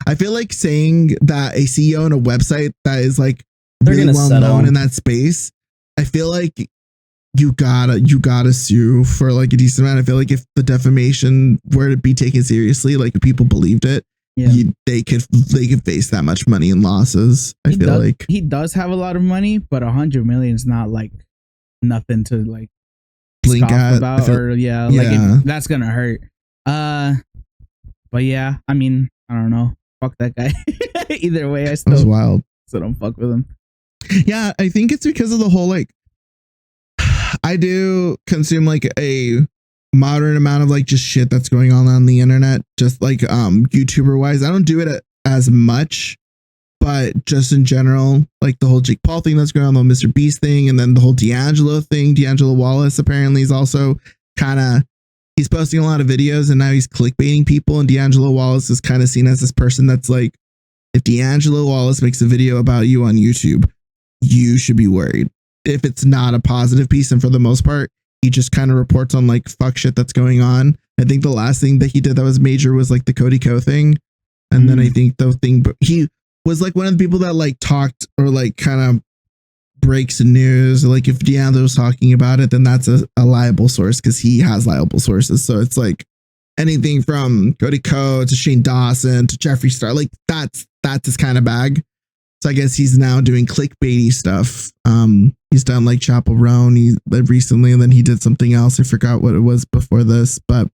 I feel like saying that a CEO on a website that is like really well known in that space, I feel like you gotta sue for like a decent amount. I feel like if the defamation were to be taken seriously, like if people believed it, they could face that much money in losses. I feel like he does have a lot of money, but 100 million is not like nothing to like blink at about, like that's gonna hurt. But yeah, I mean, I don't know. Fuck that guy. Either way, I still wild. So don't fuck with him. Yeah, I think it's because of the whole like I do consume like a moderate amount of like just shit that's going on the internet, just like YouTuber wise. I don't do it as much, but just in general, like the whole Jake Paul thing that's going on, the Mr. Beast thing, and then the whole D'Angelo thing. D'Angelo Wallace apparently is also he's posting a lot of videos, and now he's clickbaiting people, and D'Angelo Wallace is kind of seen as this person that's like, if D'Angelo Wallace makes a video about you on YouTube, you should be worried. If it's not a positive piece, and for the most part, he just kind of reports on like fuck shit that's going on. I think the last thing that he did that was major was like the Cody Co thing. And then I think the thing, but he was like one of the people that like talked or like kind of breaks news. Like if D'Angelo's talking about it, then that's a liable source, because he has liable sources. So it's like anything from Cody Co to Shane Dawson to Jeffree Star, like that's his kind of bag. So I guess he's now doing clickbaity stuff. He's done like Chapel Roan recently, and then he did something else. I forgot what it was before this, but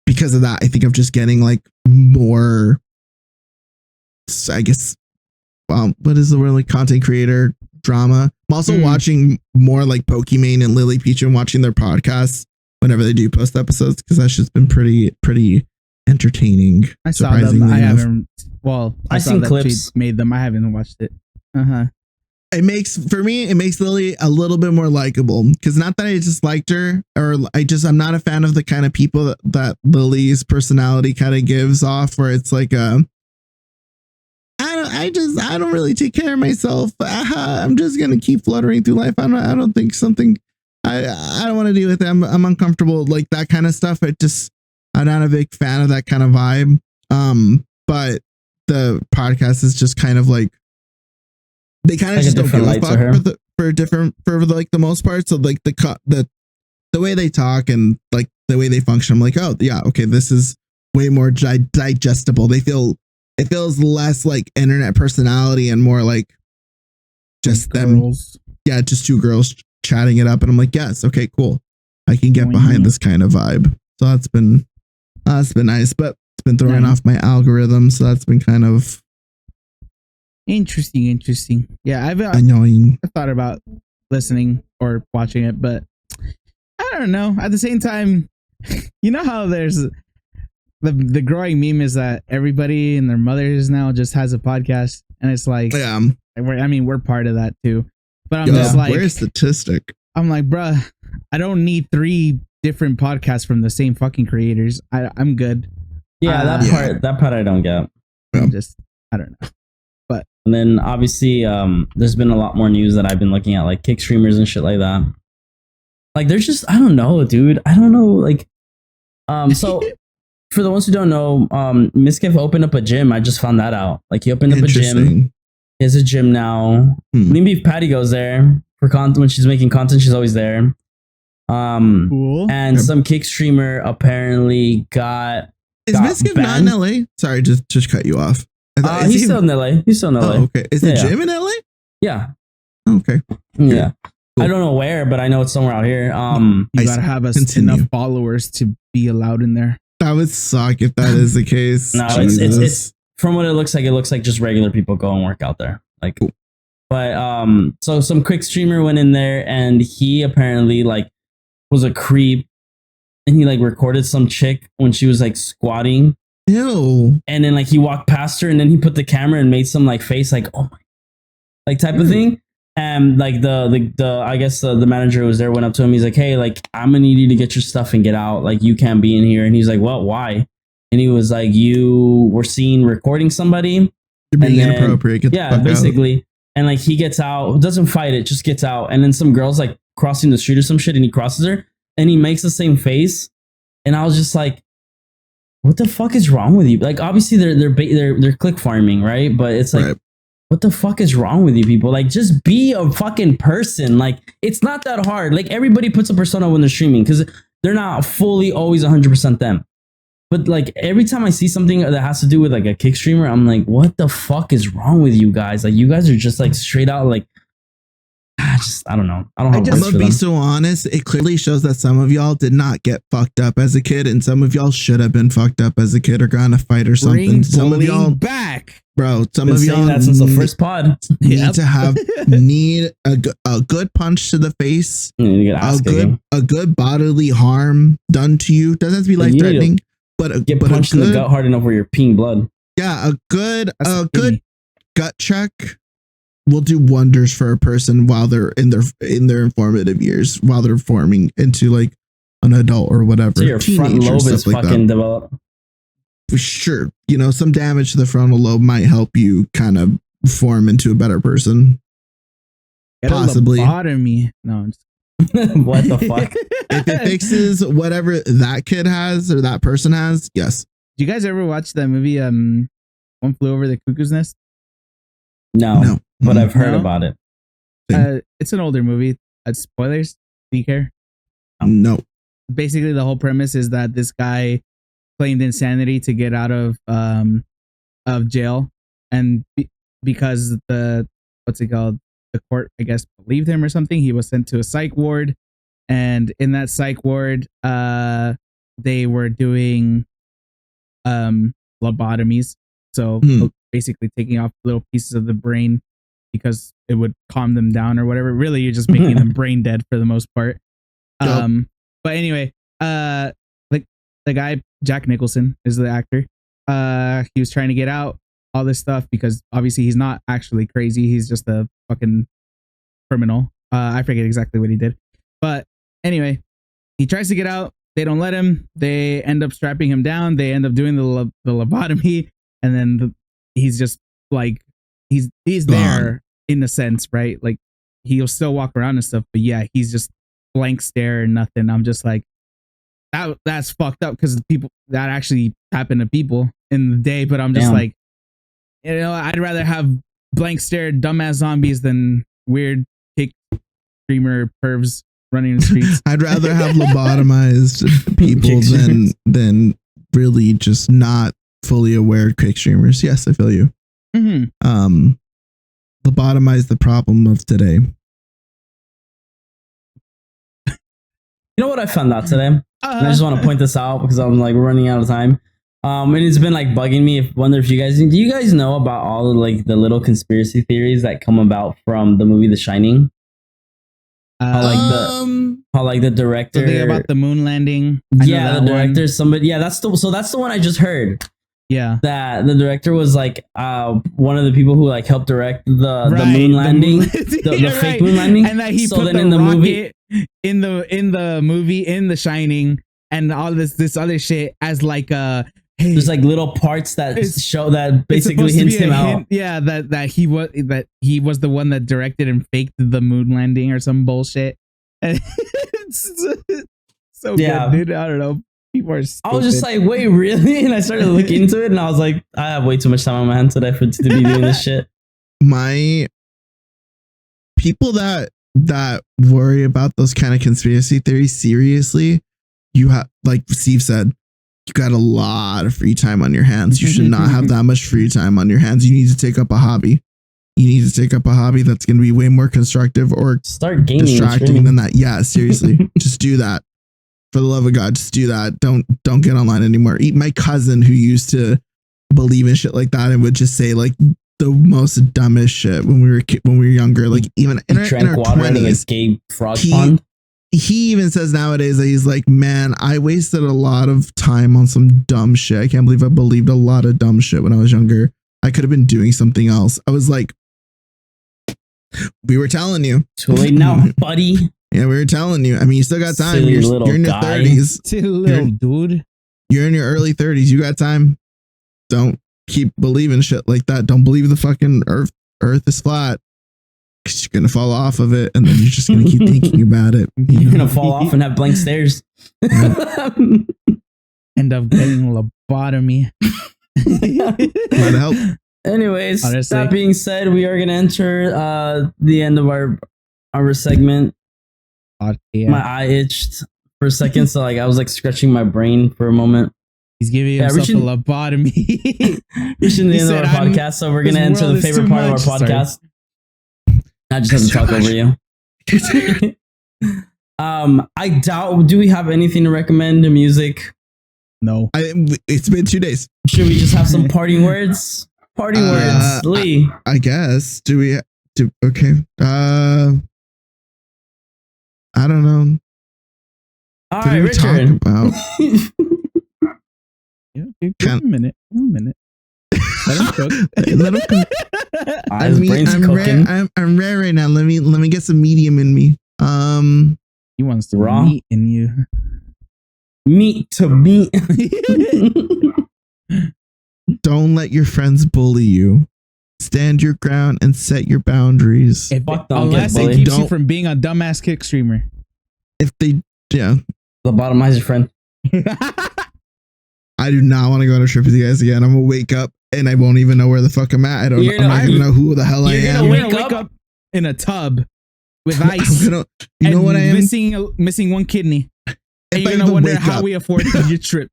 because of that, I think I'm just getting like more, I guess, what is the word, like content creator drama. I'm also watching more like Pokimane and Lily Peach and watching their podcasts whenever they do post episodes, because that's just been pretty entertaining. I saw them. I haven't. Well, I've seen clips. Made them. I haven't watched it. It makes Lily a little bit more likable, because not that I just liked her, or I'm not a fan of the kind of people that Lily's personality kind of gives off, where it's like I don't really take care of myself. I'm just gonna keep fluttering through life. I don't think something. I don't want to deal with it. I'm uncomfortable, like that kind of stuff. I'm not a big fan of that kind of vibe. But the podcast is just kind of like, they kind of like just don't give a fuck for like the most part. So like the way they talk and like the way they function, I'm like, oh yeah, okay, this is way more digestible. It feels less like internet personality and more like just girls. Just two girls chatting it up. And I'm like, yes, okay, cool. I can get behind this kind of vibe. So that's been nice, but it's been throwing off my algorithm. So that's been kind of interesting. Yeah, annoying. I thought about listening or watching it, but I don't know. At the same time, you know how there's the growing meme is that everybody and their mothers now just has a podcast, and it's like, we're part of that too. But I'm just like, where's statistic? I'm like, bruh, I don't need 3 different podcasts from the same fucking creators. I'm good. Yeah, that part I don't get. I don't know. But and then obviously there's been a lot more news that I've been looking at, like kick streamers and shit like that. Like there's just, I don't know, dude. I don't know, like so for the ones who don't know, Miskiff opened up a gym. I just found that out. Like he opened up a gym. He has a gym now. Lean Beef Patty goes there for content. When she's making content, she's always there. Cool. And some kick streamer apparently got Is Miskiff not in LA? Sorry, just cut you off. He's still in LA. He's still in LA. Oh, okay. Is the gym in LA? Yeah. Okay. Yeah. Cool. I don't know where, but I know it's somewhere out here. You gotta have enough followers to be allowed in there. That would suck if that is the case. No, it's from what it looks like just regular people go and work out there. Like, cool. But so some quick streamer went in there and he apparently like was a creep, and he like recorded some chick when she was like squatting. Ew. And then like he walked past her, and then he put the camera and made some like face like, oh my, like type of thing. And like the I guess the manager who was there went up to him. He's like, hey, like I'm gonna need you to get your stuff and get out. Like you can't be in here. And he's like, well, why? And he was like, you were seen recording somebody. You're being inappropriate. Get yeah, basically. Out. And like he gets out, doesn't fight it, just gets out. And then some girl's like crossing the street or some shit, and he crosses her, and he makes the same face. And I was just like, what the fuck is wrong with you? Like obviously they're click farming, right? But it's like. Right. What the fuck is wrong with you people? Like, just be a fucking person. Like, it's not that hard. Like, everybody puts a persona when they're streaming because they're not fully always 100% them. But like, every time I see something that has to do with like a kick streamer, I'm like, what the fuck is wrong with you guys? Like, you guys are just like straight out like, I don't know. I don't know. I'm gonna be so honest. It clearly shows that some of y'all did not get fucked up as a kid, and some of y'all should have been fucked up as a kid or gone to fight or something. Bring some of y'all back, bro. Some of y'all that since the first pod need to have a good punch to the face, a good bodily harm done to you. Doesn't have to be life threatening, but get punched in the gut hard enough where you're peeing blood. Yeah, a good gut check will do wonders for a person while they're in their informative years, while they're forming into like an adult or whatever. So your front lobe is like fucking developed. For sure, you know, some damage to the frontal lobe might help you kind of form into a better person. Possibly. Lobotomy. No. What the fuck? If it fixes whatever that kid has or that person has, yes. Do you guys ever watch that movie? One Flew Over the Cuckoo's Nest. No. But I've heard about it. It's an older movie. Spoilers? Do you care? No. Basically, the whole premise is that this guy claimed insanity to get out of jail, and because the court, I guess, believed him or something, he was sent to a psych ward, and in that psych ward, they were doing lobotomies, so basically taking off little pieces of the brain, because it would calm them down or whatever. Really, you're just making them brain dead for the most part. But anyway, like the guy, Jack Nicholson is the actor. He was trying to get out all this stuff because obviously he's not actually crazy. He's just a fucking criminal. I forget exactly what he did. But anyway, he tries to get out. They don't let him. They end up strapping him down. They end up doing the lobotomy. And then he's just like, he's there in a sense, right? Like he'll still walk around and stuff, but yeah, he's just blank stare and nothing. I'm just like, that's fucked up, because people that actually happen to people in the day. But I'm just like, you know, I'd rather have blank stare dumbass zombies than weird kick streamer pervs running the streets. I'd rather have lobotomized people than really just not fully aware kick streamers. Yes, I feel you. Mm-hmm. Lobotomize the problem of today. You know what I found out today? And I just want to point this out because I'm like running out of time. And it's been like bugging me. Wonder if do you guys know about all of like the little conspiracy theories that come about from the movie The Shining? How like the director, something about the moon landing. The director, somebody. Yeah, that's the one I just heard. Yeah, that the director was like one of the people who like helped direct the moon landing, the fake moon landing, and that he put in the movie in The Shining, and all this other shit as like hey, there's like little parts that show that basically hints him out. Yeah, that he was the one that directed and faked the moon landing or some bullshit. It's so good, dude. I don't know. People are stupid. I was just like, wait, really? And I started looking into it, and I was like, I have way too much time on my hands today to be doing this shit. My people that worry about those kind of conspiracy theories, seriously, you have, like Steve said, you got a lot of free time on your hands. You should not have that much free time on your hands. You need to take up a hobby. You need to take up a hobby that's going to be way more constructive or start gaming, distracting than that. Yeah, seriously. Just do that. For the love of God, just do that. Don't get online anymore. My cousin who used to believe in shit like that and would just say like the most dumbest shit when we were younger, like even in our 20s. Gay frog pond. He even says nowadays that he's like, man, I wasted a lot of time on some dumb shit. I can't believe I believed a lot of dumb shit when I was younger. I could have been doing something else. I was like, we were telling you. Too late now, buddy. Yeah, we were telling you. I mean, you still got time. You're in your 30s. Silly little dude. You're in your early 30s. You got time. Don't keep believing shit like that. Don't believe the fucking earth is flat. Because you're going to fall off of it and then you're just going to keep thinking about it. You're going to fall off and have blank stares. Yeah. End up getting lobotomy. Might help. Anyways, honestly, that being said, we are going to enter the end of our segment. Yeah. My eye itched for a second, so like I was like scratching my brain for a moment. He's giving himself a lobotomy. Reaching the end of our podcast, so we're going to enter the favorite part of our podcast. I just have to talk over you. I doubt. Do we have anything to recommend? Music? No. It's been 2 days. Should we just have some parting words? Parting words, Lee. I guess. Do we? Okay. I don't know. All right, Richard. Give him a minute. Let him cook. Let him cook. I'm rare right now. Let me get some medium in me. He wants to raw meat in you. Meat to meat. Don't let your friends bully you. Stand your ground and set your boundaries. Unless it keeps you from being a dumbass kick streamer. If they, yeah. Lobotomize your friend. I do not want to go on a trip with you guys again. I'm gonna wake up and I won't even know where the fuck I'm at. I'm not gonna know who the hell I am. You're gonna wake up in a tub with ice. You know what I am? Missing one kidney. And you're If I gonna even wonder wake how up. we afforded your trip.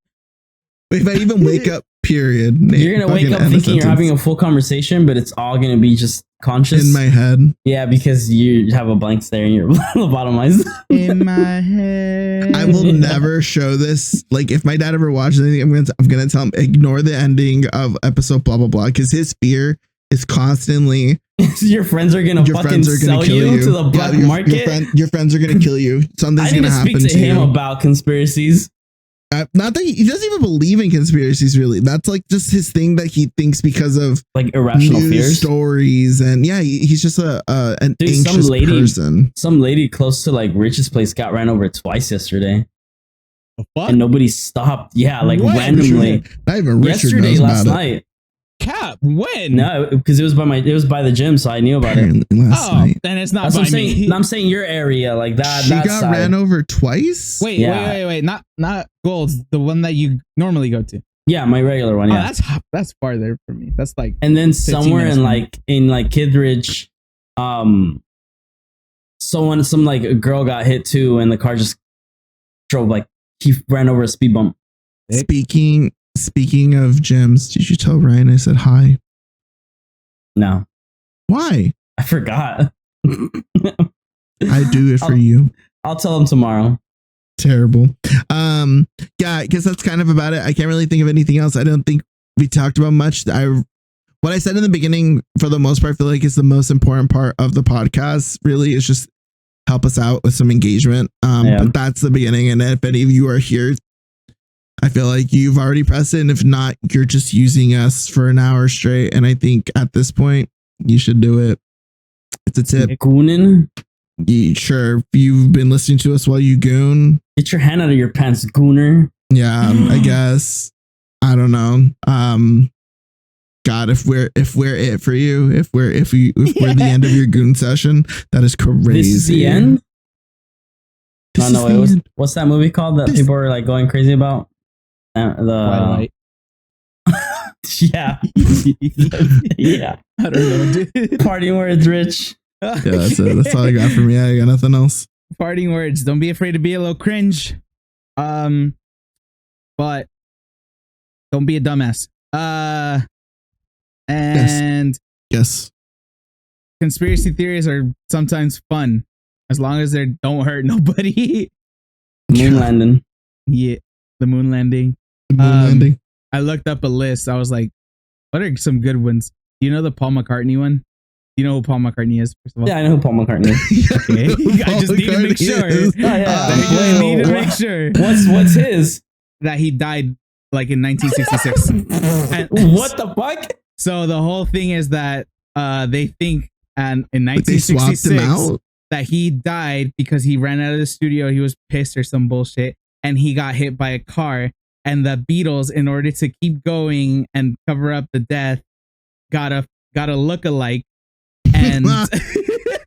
If I even wake up, period. You're gonna wake up thinking you're having a full conversation, but it's all gonna be just conscious in my head. Yeah, because you have a blank stare and you're lobotomized. In my head. I will never show this. Like, if my dad ever watches anything, I'm gonna tell him ignore the ending of episode blah blah blah, because his fear is constantly your friends are gonna sell you to the black market. Your friends are gonna kill you. Something's gonna happen to you. I need to speak to him about conspiracies. Not that he doesn't even believe in conspiracies, really. That's like just his thing that he thinks because of like irrational fears, stories, and yeah, he's just an anxious person. Some lady close to like Rich's place got ran over twice yesterday, and nobody stopped. Yeah, like randomly. Not even Richard yesterday, knows last about night. Cap, when? No, because it was by the gym, so I knew about it. Last night. Then it's not. That's by what I'm saying. me. I'm saying your area, like that. She that got side. ran over twice. Wait. Not Gold's, the one that you normally go to. Yeah, my regular one. Yeah, that's farther for me. That's like. And then somewhere in Kittredge, some like a girl got hit too, and the car just drove like he ran over a speed bump. Speaking of gyms, did you tell Ryan I said hi? No. Why? I forgot. I do it for you. I'll tell him tomorrow. Terrible. Yeah, I guess that's kind of about it. I can't really think of anything else. I don't think we talked about much. What I said in the beginning, for the most part, I feel like is the most important part of the podcast. Really, is just help us out with some engagement. But that's the beginning. And if any of you are here, I feel like you've already pressed it. And if not, you're just using us for an hour straight. And I think at this point, you should do it. It's a tip. Goonin? Sure. If you've been listening to us while you goon. Get your hand out of your pants, gooner. Yeah, I guess. I don't know. God, if we're it for you, if we're the end of your goon session, that is crazy. This is the end? What's that movie called that people are like going crazy about? Twilight. Yeah. Yeah. I don't know, dude. Parting words, Rich. Yeah, that's it. That's all I got from you. I got nothing else. Parting words. Don't be afraid to be a little cringe. But Don't be a dumbass. And Yes. conspiracy theories are sometimes fun as long as they don't hurt nobody. Moon landing. Yeah, the moon landing. The moon landing. I looked up a list. I was like, what are some good ones? Do you know the Paul McCartney one? You know who Paul McCartney is, first of all? Yeah, I know who Paul McCartney is. Okay. I just need to make sure. Oh, yeah. I need to make sure. What's his? That he died like in 1966. And what the fuck? so the whole thing is that they think and in They swapped him 1966 out. that he died because he ran out of the studio. He was pissed or some bullshit, and he got hit by a car. And the Beatles, in order to keep going and cover up the death, got a look-alike, and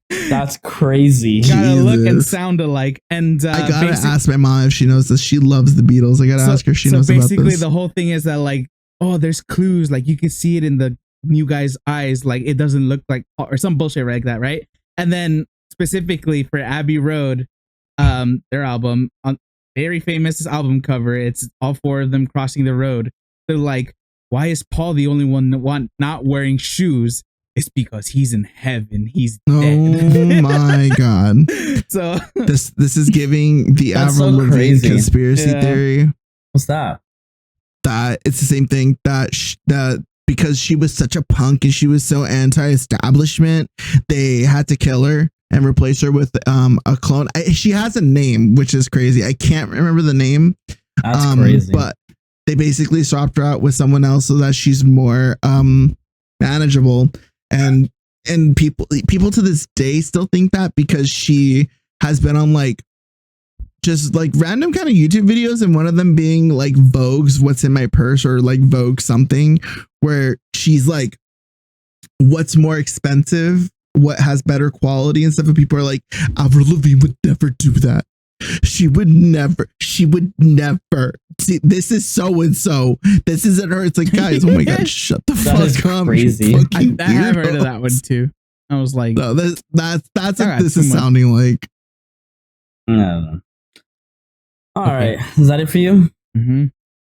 that's crazy. got a look and sound alike. And I gotta ask my mom if she knows this. She loves the Beatles. I gotta ask her if she knows about this. So basically, the whole thing is that like, oh, there's clues. Like you can see it in the new guy's eyes. Like it doesn't look like or some bullshit like that, right? And then specifically for Abbey Road, their album on very famous album cover. It's all four of them crossing the road. They're like, why is Paul the only one not wearing shoes? It's because he's in heaven. He's dead. Oh my god! So this is giving the That's Avril so Lavigne crazy. conspiracy theory. What's that? That it's the same thing that because she was such a punk and she was so anti-establishment, they had to kill her and replace her with a clone. She has a name, which is crazy. I can't remember the name. That's crazy. But they basically swapped her out with someone else so that she's more manageable. And people to this day still think that because she has been on like just like random kind of YouTube videos, and one of them being like Vogue's What's in My Purse or like Vogue something, where she's like, what's more expensive, what has better quality and stuff, and people are like, Avril Lavigne would never do that. She would never. See, this is so and so. This isn't her. It's like, guys, oh my god, shut the fuck up. Crazy. I have heard of that one too. I was like, no, that's what Alright, this is sounding like. No. All right, is that it for you? mm-hmm.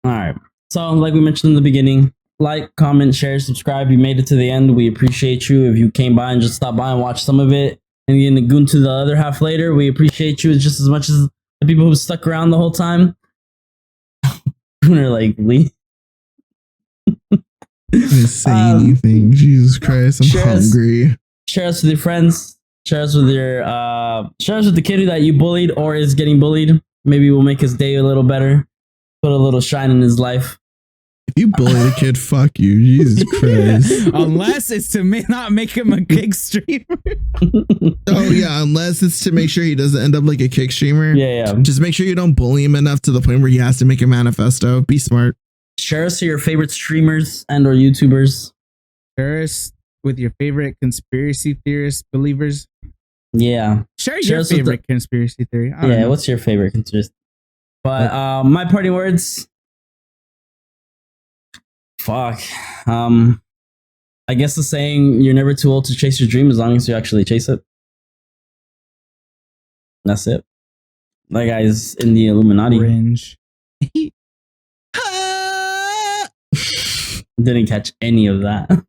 All right. So, like we mentioned in the beginning, like, comment, share, subscribe. You made it to the end. We appreciate you. If you came by and just stopped by and watched some of it, and you're gonna goon to the other half later, we appreciate you just as much as the people who stuck around the whole time. Gooner like Lee. Didn't say anything. Jesus Christ, I'm hungry. Share us with your friends. Share us with your share us with the kid that you bullied or is getting bullied. Maybe we'll make his day a little better. Put a little shine in his life. If you bully the kid, fuck you. Jesus Christ. Unless it's to not make him a kick streamer. Oh yeah, unless it's to make sure he doesn't end up like a kick streamer. Yeah. Just make sure you don't bully him enough to the point where he has to make a manifesto. Be smart. Share us to your favorite streamers and or YouTubers. Share us with your favorite conspiracy theorist believers. Yeah. Share your favorite conspiracy theory. I don't know. What's your favorite conspiracy? But my parting words. Fuck. I guess the saying, you're never too old to chase your dream as long as you actually chase it. That's it. That guy's in the Illuminati. Cringe. Didn't catch any of that.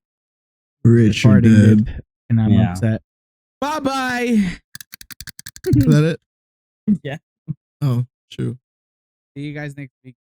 Richard did. And I'm upset. Bye-bye. Is that it? Yeah. Oh, true. See you guys next week.